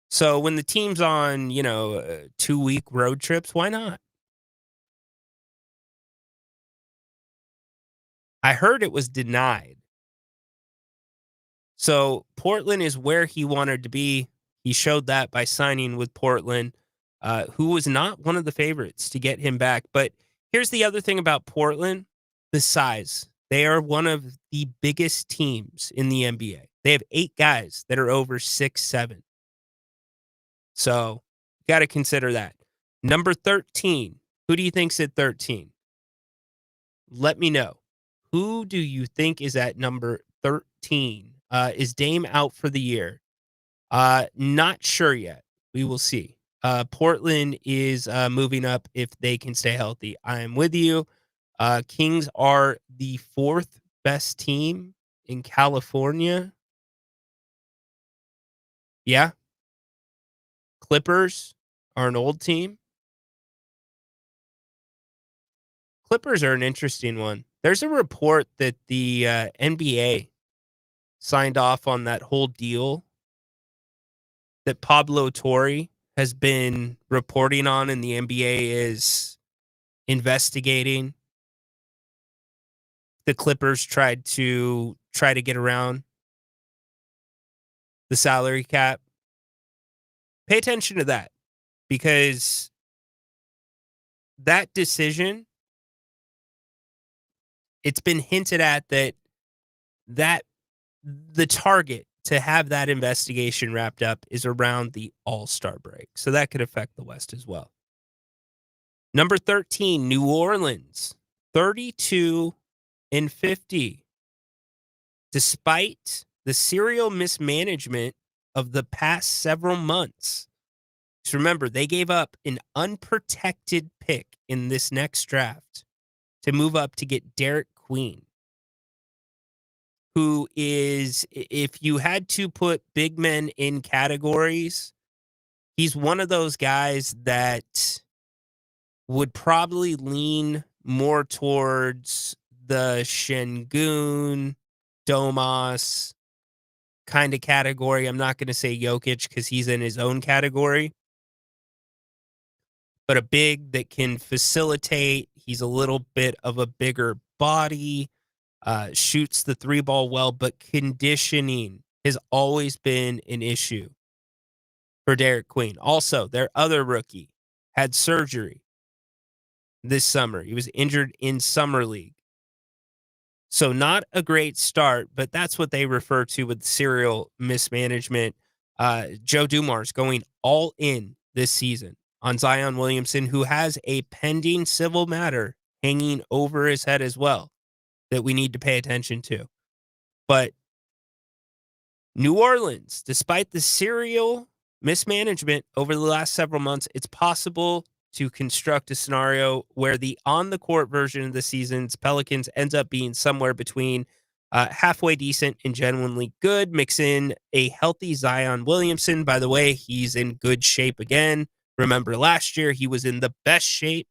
So when the team's on, 2-week road trips, why not? I heard it was denied. So Portland is where he wanted to be. He showed that by signing with Portland, who was not one of the favorites to get him back. But here's the other thing about Portland, the size. They are one of the biggest teams in the NBA. They have 8 guys that are over 6'7". So you got to consider that. Number 13. Who do you think's at 13? Let me know. Who do you think is at number 13? Is Dame out for the year? Not sure yet. We will see. Portland is moving up if they can stay healthy. I am with you. Kings are the 4th best team in California. Yeah. Clippers are an old team. Clippers are an interesting one. There's a report that the NBA signed off on that whole deal that Pablo Torre has been reporting on, and the NBA is investigating. The Clippers tried to get around the salary cap. Pay attention to that, because that decision, it's been hinted at that the target to have that investigation wrapped up is around the All-Star break. So that could affect the West as well. Number 13, New Orleans, 32-50. Despite the serial mismanagement of the past several months. Just remember, they gave up an unprotected pick in this next draft to move up to get Derek Queen, who is, if you had to put big men in categories, he's one of those guys that would probably lean more towards the Şengün, Domas kind of category. I'm not going to say Jokic because he's in his own category, but a big that can facilitate. He's a little bit of a bigger body, shoots the 3-ball well, but conditioning has always been an issue for Derek Queen. Also, their other rookie had surgery this summer. He was injured in summer league. So not a great start, but that's what they refer to with serial mismanagement. Joe Dumars going all in this season on Zion Williamson, who has a pending civil matter hanging over his head as well that we need to pay attention to. But New Orleans, despite the serial mismanagement over the last several months, it's possible to construct a scenario where the on-the-court version of the season's Pelicans ends up being somewhere between halfway decent and genuinely good. Mix in a healthy Zion Williamson. By the way, he's in good shape again. Remember, last year he was in the best shape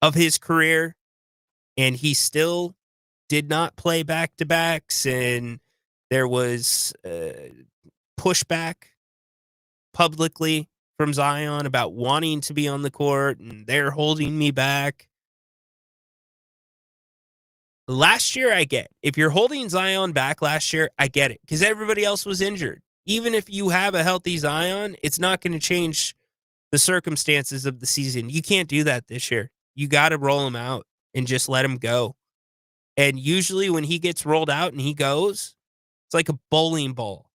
of his career, and he still did not play back-to-backs, and there was pushback publicly from Zion about wanting to be on the court, and they're holding me back. Last year, I get. If you're holding Zion back last year, I get it, because everybody else was injured. Even if you have a healthy Zion, it's not going to change the circumstances of the season. You can't do that this year. You got to roll him out and just let him go. And usually when he gets rolled out and he goes, it's like a bowling ball.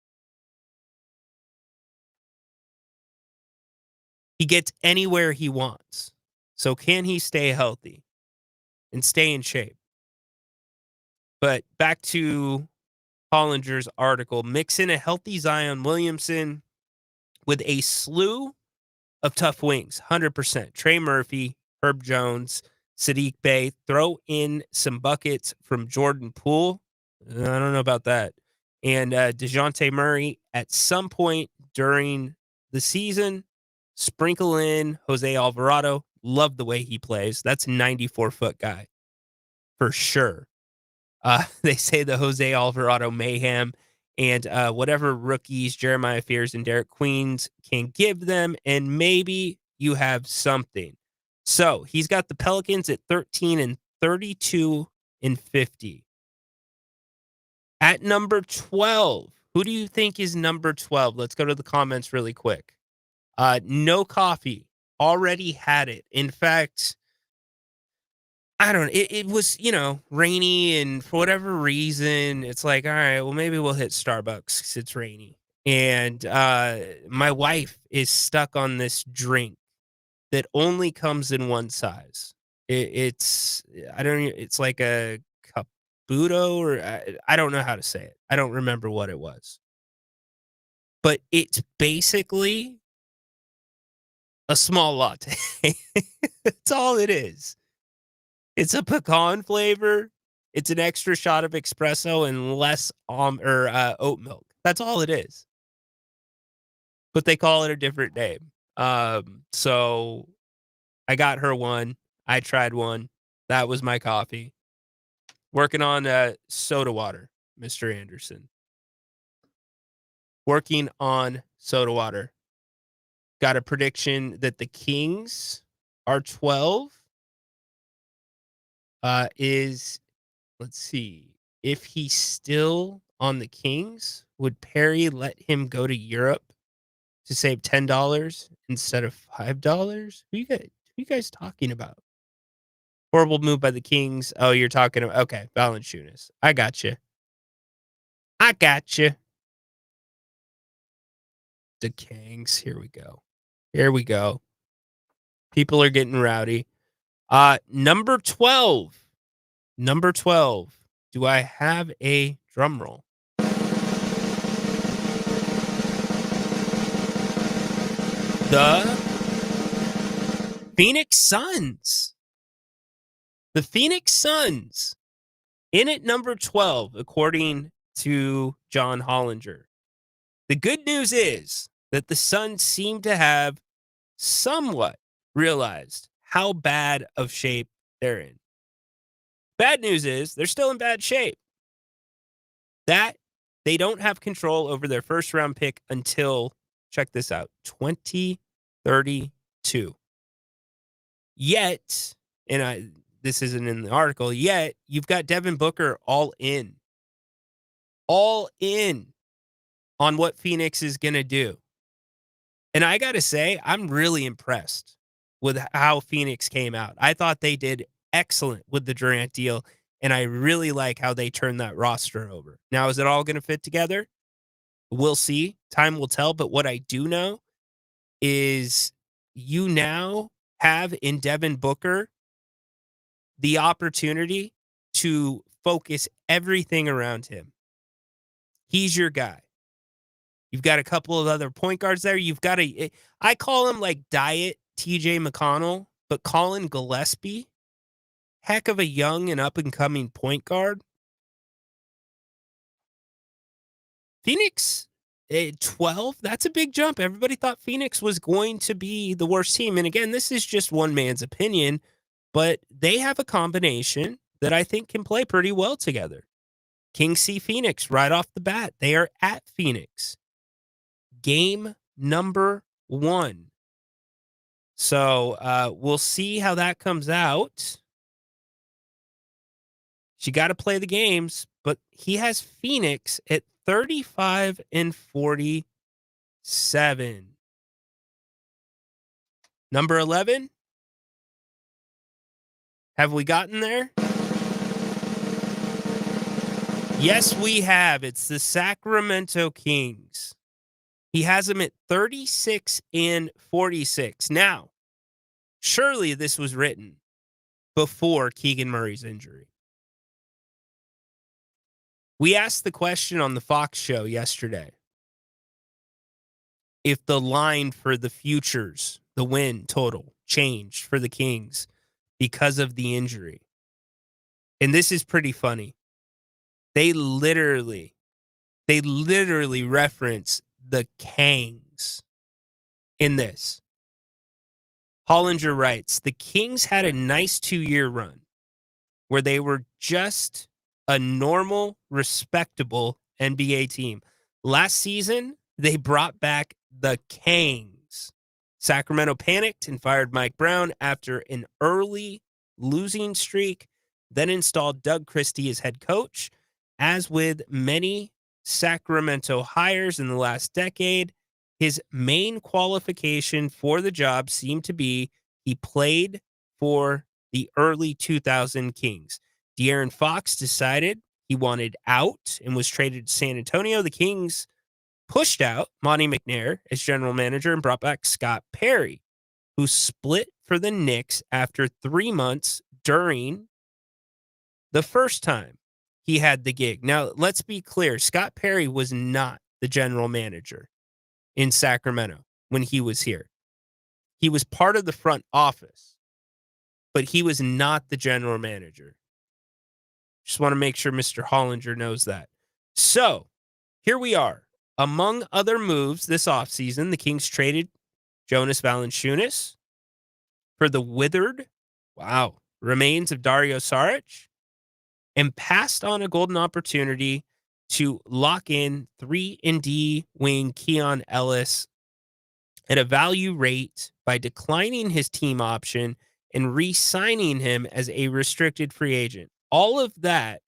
He gets anywhere he wants. So can he stay healthy and stay in shape? But back to Hollinger's article, mix in a healthy Zion Williamson with a slew of tough wings, 100%. Trey Murphy, Herb Jones, Sadiq Bey. Throw in some buckets from Jordan Poole. I don't know about that. And DeJounte Murray at some point during the season. Sprinkle in Jose Alvarado. Love the way he plays. That's a 94-foot guy for sure. They say the Jose Alvarado mayhem and whatever rookies Jeremiah Fears and Derek Queens can give them, and maybe you have something. So he's got the Pelicans at 13 and 32 and 50. At number 12, who do you think is number 12? Let's go to the comments really quick. No Coffee already had it. In fact, I don't know. It was, rainy, and for whatever reason, it's like, all right, well, maybe we'll hit Starbucks because it's rainy. And my wife is stuck on this drink that only comes in one size. It's like a Caputo, or I don't know how to say it. I don't remember what it was. But it's basically a small latte. That's all it is. It's a pecan flavor. It's an extra shot of espresso and less oat milk. That's all it is. But they call it a different name. So I got her one. I tried one. That was my coffee. Working on soda water, Mr. Anderson. Working on soda water. Got a prediction that the Kings are 12. Let's see, if he's still on the Kings, would Perry let him go to Europe to save $10 instead of $5? Who you guys talking about? Horrible move by the Kings. Oh, you're talking about, okay, Valanciunas. I got you. The Kings. Here we go. People are getting rowdy. Number 12. Do I have a drum roll? The Phoenix Suns. The Phoenix Suns. In at number 12, according to John Hollinger. The good news is that the Suns seem to have somewhat realized how bad of shape they're in. Bad news is they're still in bad shape. That they don't have control over their first round pick until, check this out, 2032. Yet, this isn't in the article, yet you've got Devin Booker all in on what Phoenix is going to do. And I got to say, I'm really impressed with how Phoenix came out. I thought they did excellent with the Durant deal, and I really like how they turned that roster over. Now, is it all going to fit together? We'll see. Time will tell. But what I do know is you now have in Devin Booker the opportunity to focus everything around him. He's your guy. You've got a couple of other point guards there. I call him like Diet TJ McConnell, but Colin Gillespie, heck of a young and up-and-coming point guard. Phoenix, 12, that's a big jump. Everybody thought Phoenix was going to be the worst team. And again, this is just one man's opinion, but they have a combination that I think can play pretty well together. Kings see Phoenix right off the bat. They are at Phoenix. Game number 1. So we'll see how that comes out. You got to play the games, but he has Phoenix at 35 and 47. Number 11. Have we gotten there? Yes, we have. It's the Sacramento Kings. He has him at 36-46. Now, surely this was written before Keegan Murray's injury. We asked the question on the Fox show yesterday if the line for the futures, the win total, changed for the Kings because of the injury. And this is pretty funny. They literally reference the Kangs in this. Hollinger writes, the Kings had a nice 2-year run where they were just a normal, respectable NBA team. Last season, they brought back the Kangs. Sacramento panicked and fired Mike Brown after an early losing streak, then installed Doug Christie as head coach. As with many Sacramento hires in the last decade, his main qualification for the job seemed to be he played for the early 2000 Kings. De'Aaron Fox decided he wanted out and was traded to San Antonio. The Kings pushed out Monty McNair as general manager and brought back Scott Perry, who split for the Knicks after 3 months during the first time he had the gig. Now, let's be clear. Scott Perry was not the general manager in Sacramento when he was here. He was part of the front office, but he was not the general manager. Just want to make sure Mr. Hollinger knows that. So, here we are. Among other moves this offseason, the Kings traded Jonas Valanciunas for the withered, remains of Dario Saric, and passed on a golden opportunity to lock in 3-and-D wing Keon Ellis at a value rate by declining his team option and re-signing him as a restricted free agent. All of that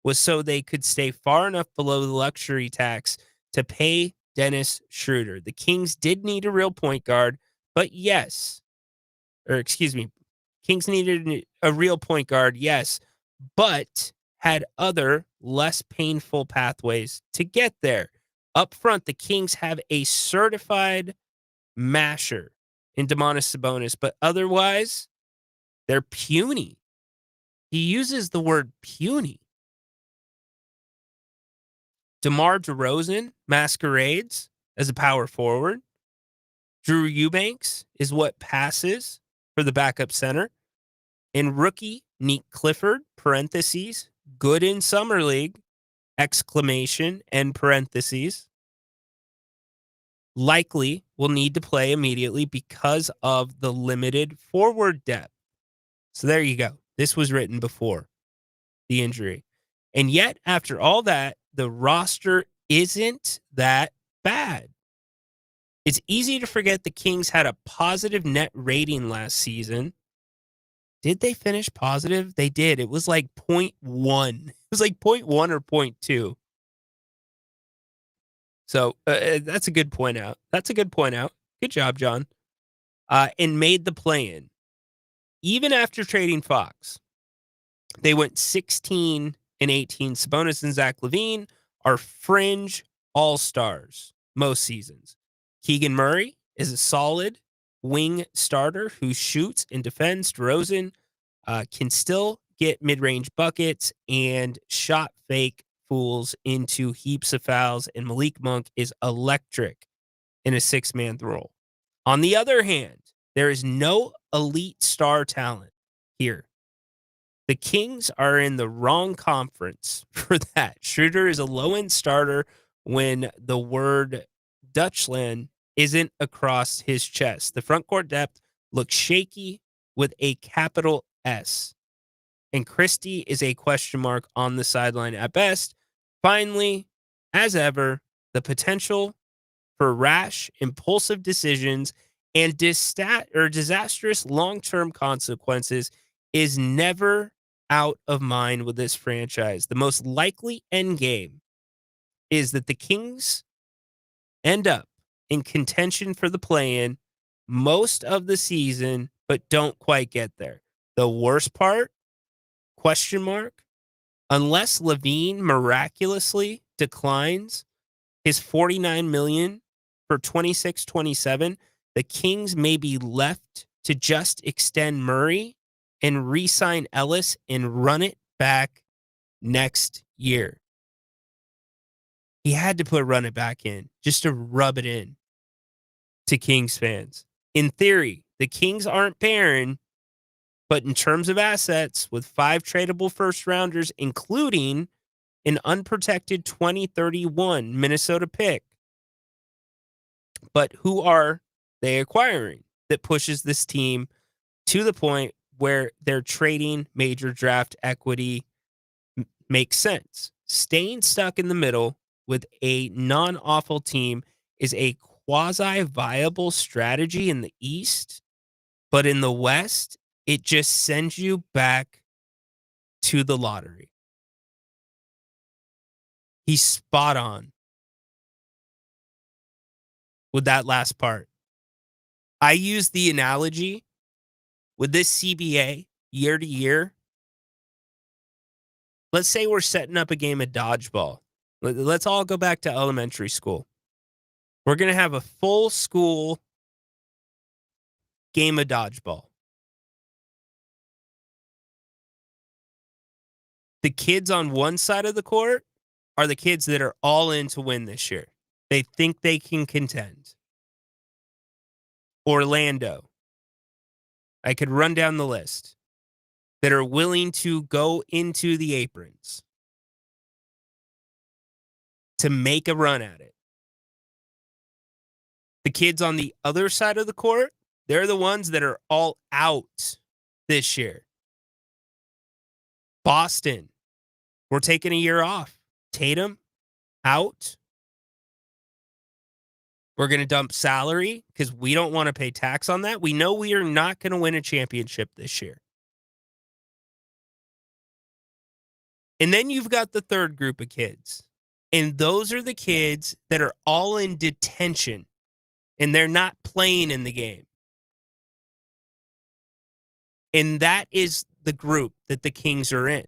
was so they could stay far enough below the luxury tax to pay Dennis Schroeder. The Kings did need a real point guard, but Kings needed a real point guard, yes, but had other less painful pathways to get there. Up front, the Kings have a certified masher in Domantas Sabonis, but otherwise, they're puny. He uses the word puny. DeMar DeRozan masquerades as a power forward. Drew Eubanks is what passes for the backup center. And rookie Nick Clifford, parentheses, good in summer league, exclamation, end parentheses, likely will need to play immediately because of the limited forward depth. So there you go. This was written before the injury. And yet, after all that, the roster isn't that bad. It's easy to forget the Kings had a positive net rating last season. Did they finish positive? They did. It was like 0.1. It was like 0.1 or 0.2. So that's a good point out. Good job, John. And made the play-in. Even after trading Fox, they went 16-18. Sabonis and Zach LaVine are fringe all-stars most seasons. Keegan Murray is a solid wing starter who shoots and defends. DeRozan can still get mid-range buckets and shot fake fools into heaps of fouls, and Malik Monk is electric in a 6-man role. On the other hand, there is no elite star talent here. The Kings are in the wrong conference for that. Schroeder is a low-end starter when the word Dutchland isn't across his chest. The front court depth looks shaky with a capital S. And Christie is a question mark on the sideline at best. Finally, as ever, the potential for rash, impulsive decisions and disastrous long-term consequences is never out of mind with this franchise. The most likely end game is that the Kings end up in contention for the play-in most of the season, but don't quite get there. The worst part, question mark, unless LaVine miraculously declines his $49 million for 26-27, the Kings may be left to just extend Murray and re-sign Ellis and run it back next year. He had to run it back in just to rub it in to Kings fans. In theory, the Kings aren't barren, but in terms of assets, with 5 tradable first rounders, including an unprotected 2031 Minnesota pick. But who are they acquiring that pushes this team to the point where they're trading major draft equity makes sense? Staying stuck in the middle with a non-awful team is a quasi-viable strategy in the East, but in the West, it just sends you back to the lottery. He's spot on with that last part. I use the analogy with this CBA year to year. Let's say we're setting up a game of dodgeball. Let's all go back to elementary school. We're going to have a full school game of dodgeball. The kids on one side of the court are the kids that are all in to win this year. They think they can contend. Orlando. I could run down the list. That are willing to go into the aprons to make a run at it. The kids on the other side of the court, they're the ones that are all out this year. Boston, we're taking a year off. Tatum, out. We're going to dump salary because we don't want to pay tax on that. We know we are not going to win a championship this year. And then you've got the third group of kids. And those are the kids that are all in detention. And they're not playing in the game. And that is the group that the Kings are in.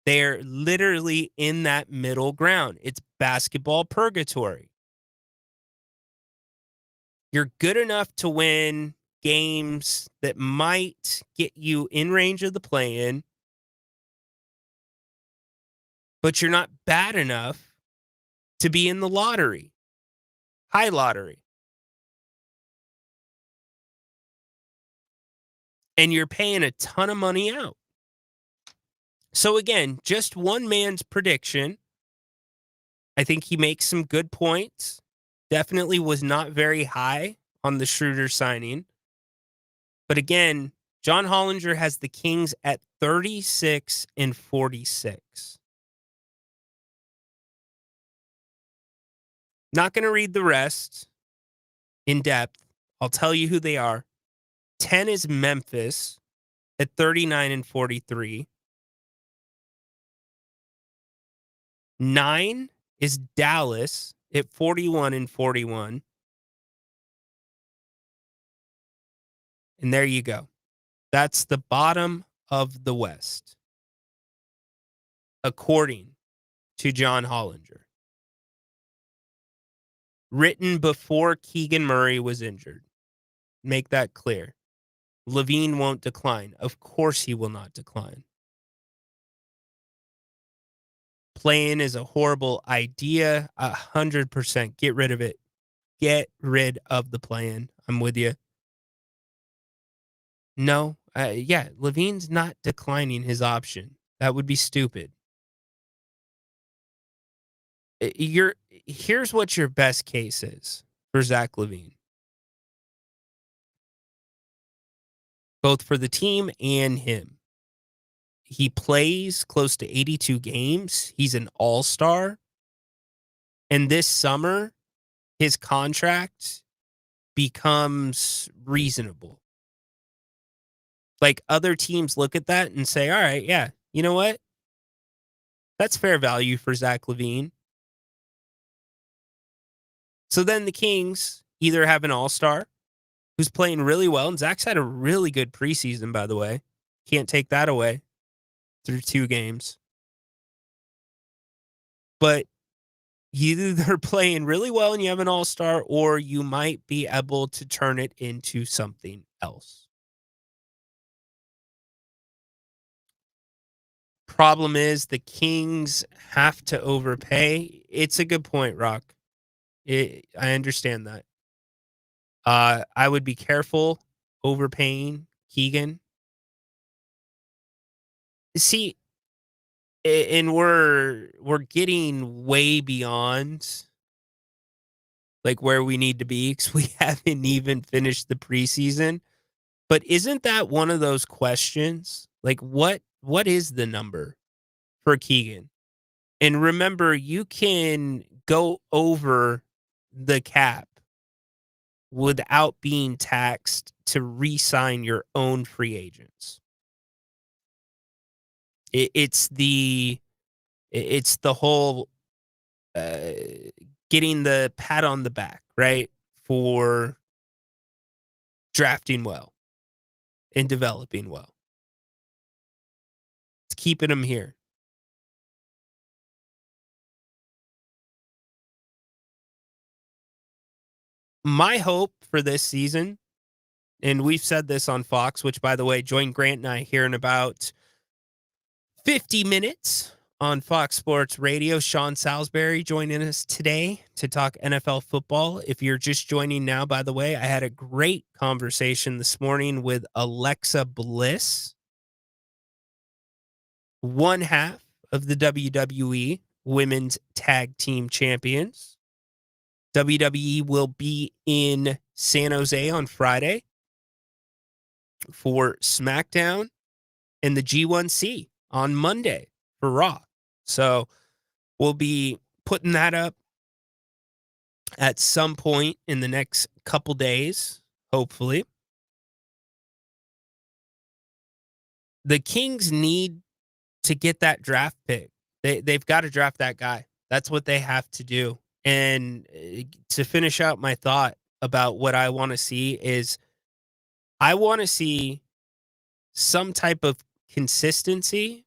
They're literally in that middle ground. It's basketball purgatory. You're good enough to win games that might get you in range of the play-in, but you're not bad enough to be in the lottery, high lottery. And you're paying a ton of money out. So again, just one man's prediction. I think he makes some good points. Definitely was not very high on the Schroeder signing. But again, John Hollinger has the Kings at 36-46. Not going to read the rest in depth. I'll tell you who they are. 10 is Memphis at 39-43. 9 is Dallas at 41-41. And there you go. That's the bottom of the West, according to John Hollinger. Written before Keegan Murray was injured. Make that clear. LaVine won't decline. Of course he will not decline. Play-in is a horrible idea. 100%. Get rid of it. Get rid of the play-in. I'm with you. No. Yeah, LaVine's not declining his option. That would be stupid. Here's what your best case is for Zach LaVine. Both for the team and him. He plays close to 82 games. He's an all-star. And this summer, his contract becomes reasonable. Like, other teams look at that and say, all right, yeah, you know what? That's fair value for Zach LaVine. So then the Kings either have an all-star who's playing really well, and Zach's had a really good preseason, by the way. Can't take that away through 2 games. But you either playing really well and you have an all-star, or you might be able to turn it into something else. Problem is the Kings have to overpay. It's a good point, Rock. I understand that. I would be careful overpaying Keegan. See, and we're getting way beyond like where we need to be because we haven't even finished the preseason. But isn't that one of those questions? Like, what is the number for Keegan? And remember, you can go over the cap without being taxed to re-sign your own free agents. It's the whole getting the pat on the back, right, for drafting well and developing well. It's keeping them here. My hope for this season, and we've said this on Fox, which, by the way, join Grant and I here in about 50 minutes on Fox Sports Radio. Sean Salisbury joining us today to talk NFL football. If you're just joining now, by the way, I had a great conversation this morning with Alexa Bliss, one half of the WWE Women's Tag Team Champions. WWE will be in San Jose on Friday for SmackDown and the G1C on Monday for Raw. So we'll be putting that up at some point in the next couple days, hopefully. The Kings need to get that draft pick. They've got to draft that guy. That's what they have to do. And to finish out my thought about what I want to see is I want to see some type of consistency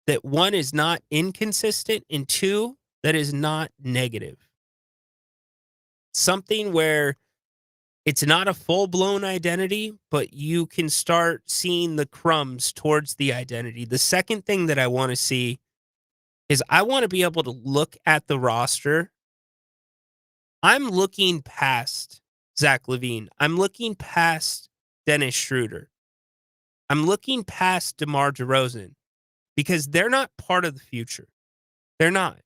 that, one, is not inconsistent, and two, that is not negative. Something where it's not a full-blown identity, but you can start seeing the crumbs towards the identity. The second thing that I want to see is I want to be able to look at the roster. I'm looking past Zach LaVine. I'm looking past Dennis Schroeder. I'm looking past DeMar DeRozan because they're not part of the future. They're not.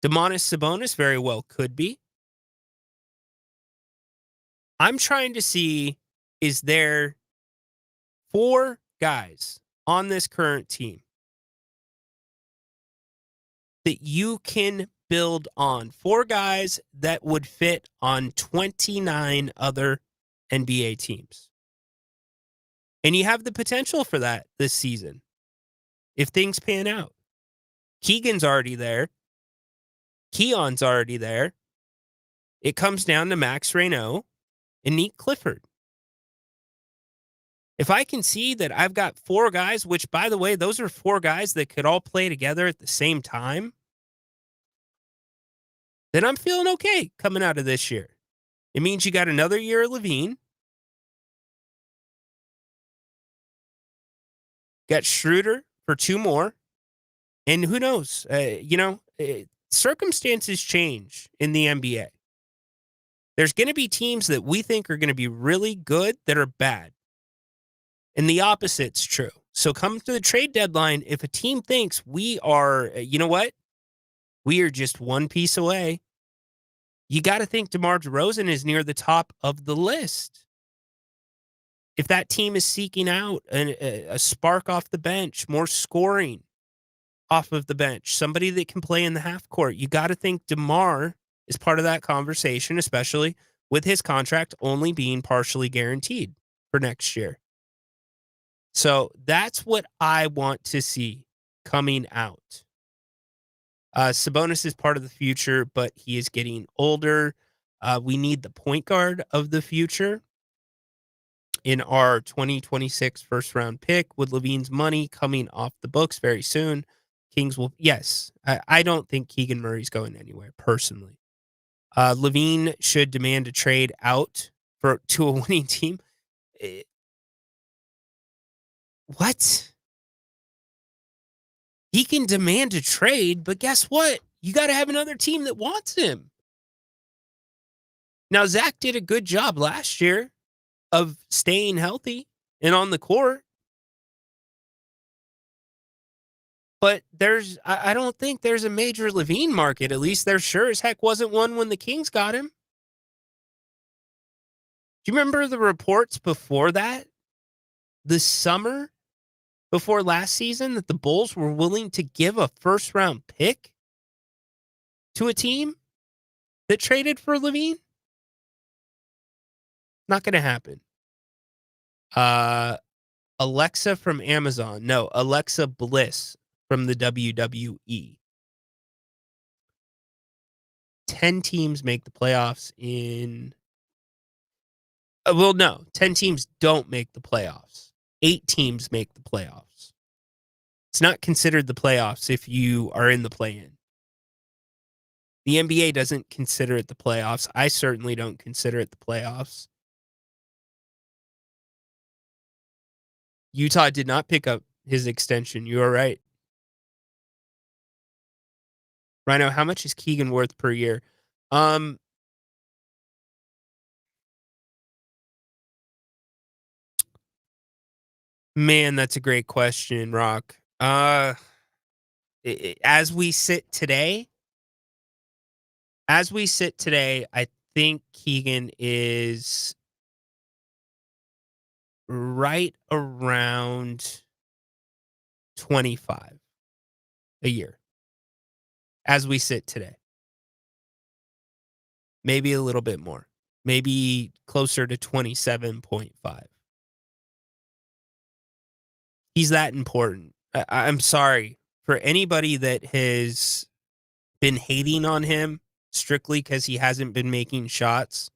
Domantas Sabonis very well could be. I'm trying to see, is there 4 guys on this current team that you can build on? 4 guys that would fit on 29 other NBA teams. And you have the potential for that this season if things pan out. Keegan's already there. Keon's already there. It comes down to Max Reynaud and Nick Clifford. If I can see that I've got 4 guys, which, by the way, those are 4 guys that could all play together at the same time, then I'm feeling okay coming out of this year. It means you got another year of LaVine. Got Schroeder for 2 more. And who knows? Circumstances change in the NBA. There's going to be teams that we think are going to be really good that are bad. And the opposite's true. So come to the trade deadline, if a team thinks we are, you know what? We are just one piece away. You got to think DeMar DeRozan is near the top of the list. If that team is seeking out a spark off the bench, more scoring off of the bench, somebody that can play in the half court, you got to think DeMar is part of that conversation, especially with his contract only being partially guaranteed for next year. So that's what I want to see coming out. Sabonis is part of the future, but he is getting older. We need the point guard of the future in our 2026 first round pick with LaVine's money coming off the books very soon. Kings will. Yes, I don't think Keegan Murray's going anywhere personally. LaVine should demand a trade out to a winning team. What? He can demand a trade, but guess what? You got to have another team that wants him. Now, Zach did a good job last year of staying healthy and on the court. But I don't think there's a major LaVine market. At least there sure as heck wasn't one when the Kings got him. Do you remember the reports before that? The summer before last season that the Bulls were willing to give a first-round pick to a team that traded for LaVine? Not going to happen. Alexa from Amazon. No, Alexa Bliss from the WWE. 10 teams make the playoffs in... well, no. 10 teams don't make the playoffs. 8 teams make the playoffs. It's not considered the playoffs if you are in the play-in. The NBA doesn't consider it the playoffs. I certainly don't consider it the playoffs. Utah did not pick up his extension. You are right. Rhino, how much is Keegan worth per year? Man, that's a great question, Rock. As we sit today, I think Keegan is right around 25 a year. As we sit today. Maybe a little bit more. Maybe closer to 27.5. He's that important. I'm sorry for anybody that has been hating on him strictly because he hasn't been making shots.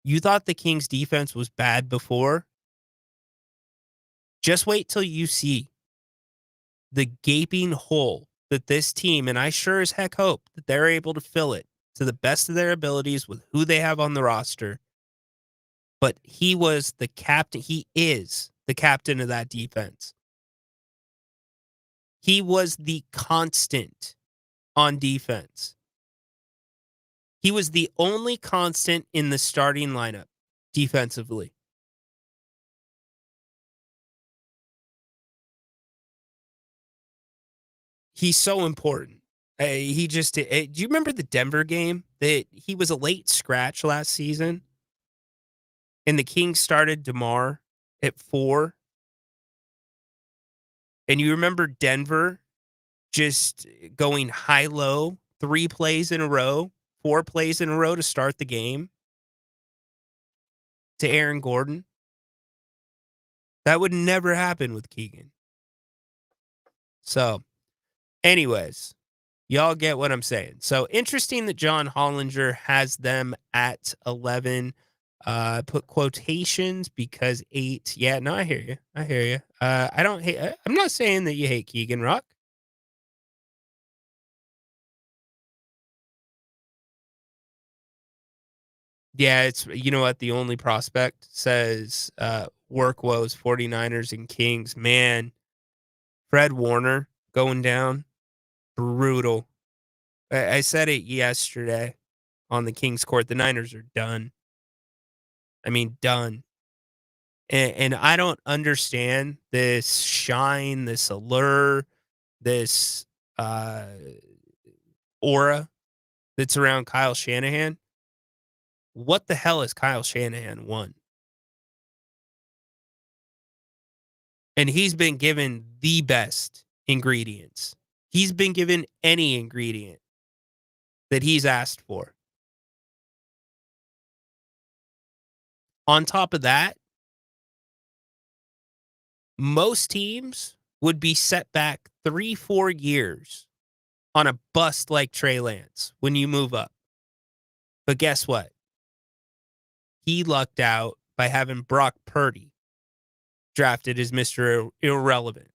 You thought the Kings defense was bad before? Just wait till you see the gaping hole that this team, and I sure as heck hope that they're able to fill it to the best of their abilities with who they have on the roster. But he was the captain. He is the captain of that defense. He was the constant on defense. He was the only constant in the starting lineup defensively. He's so important. Do you remember the Denver game that he was a late scratch last season? And the Kings started DeMar at 4. And you remember Denver just going high-low 3 plays in a row, 4 plays in a row to start the game to Aaron Gordon? That would never happen with Keegan. So, anyways, y'all get what I'm saying. So, interesting that John Hollinger has them at 11. Put quotations because 8. Yeah, no, I hear you. I don't hate. I'm not saying that you hate Keegan, Rock. Yeah, it's, you know what, the only prospect says work woes 49ers and Kings. Man, Fred Warner going down, brutal. I said it yesterday on the Kings court. The Niners are done. I mean, done. And I don't understand this shine, this allure, this aura that's around Kyle Shanahan. What the hell has Kyle Shanahan won? And he's been given the best ingredients. He's been given any ingredient that he's asked for. On top of that, most teams would be set back 3-4 years on a bust like Trey Lance when you move up. But guess what? He lucked out by having Brock Purdy drafted as Mr. Irrelevant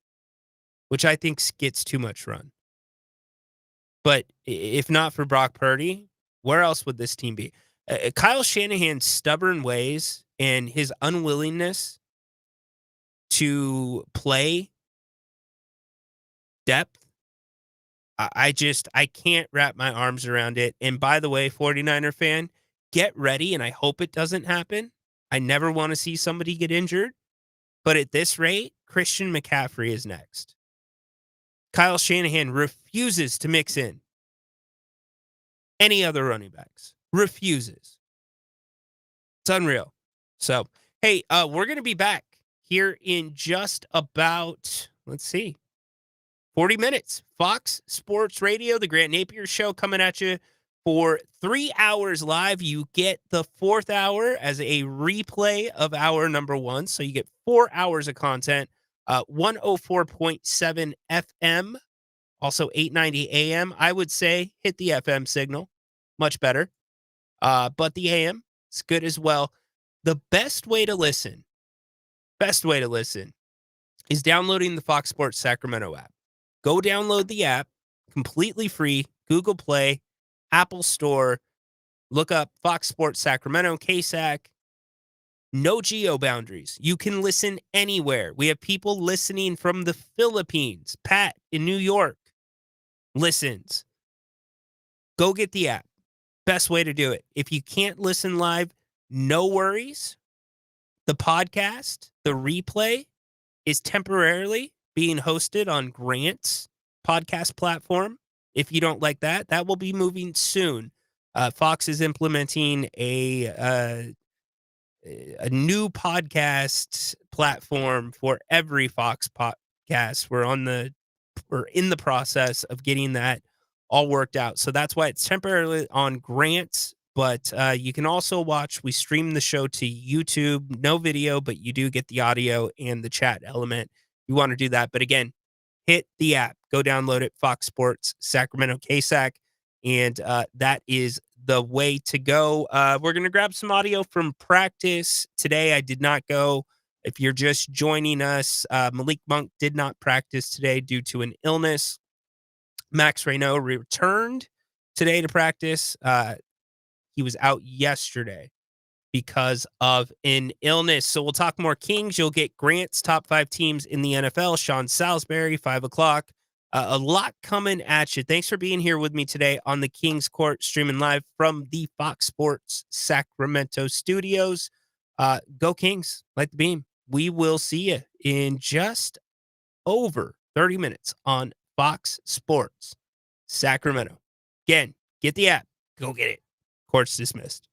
which I think gets too much run. But if not for Brock Purdy, where else would this team be? Kyle Shanahan's stubborn ways and his unwillingness to play depth, I can't wrap my arms around it. And by the way, 49er fan, get ready, and I hope it doesn't happen. I never want to see somebody get injured. But at this rate, Christian McCaffrey is next. Kyle Shanahan refuses to mix in any other running backs. Refuses. It's unreal. So, hey, we're going to be back here in just about, 40 minutes. Fox Sports Radio, the Grant Napier Show, coming at you for 3 hours live. You get the 4th hour as a replay of hour number 1. So you get 4 hours of content. 104.7 FM, also 890 AM. I would say hit the FM signal. Much better. But the AM, it's good as well. The best way to listen is downloading the Fox Sports Sacramento app. Go download the app, completely free, Google Play, Apple Store. Look up Fox Sports Sacramento, KSAC. No geo boundaries. You can listen anywhere. We have people listening from the Philippines. Pat in New York listens. Go get the app. Best way to do it. If you can't listen live, no worries. The podcast, the replay, is temporarily being hosted on Grant's podcast platform. If you don't like that, that will be moving soon. Fox is implementing a new podcast platform for every Fox podcast. We're in the process of getting that all worked out. So that's why it's temporarily on Grant's, but you can also watch. We stream the show to YouTube, no video, but you do get the audio and the chat element. You want to do that. But again, hit the app, go download it, Fox Sports Sacramento KSAC, and that is the way to go. We're going to grab some audio from practice today. I did not go. If you're just joining us, Malik Monk did not practice today due to an illness. Max Reynaud returned today to practice. He was out yesterday because of an illness. So we'll talk more Kings. You'll get Grant's top 5 teams in the NFL. Sean Salisbury, 5 o'clock. A lot coming at you. Thanks for being here with me today on the Kings Court, streaming live from the Fox Sports Sacramento studios. Go Kings, light the beam. We will see you in just over 30 minutes on Fox Sports Sacramento. Again, get the app. Go get it. Court's dismissed.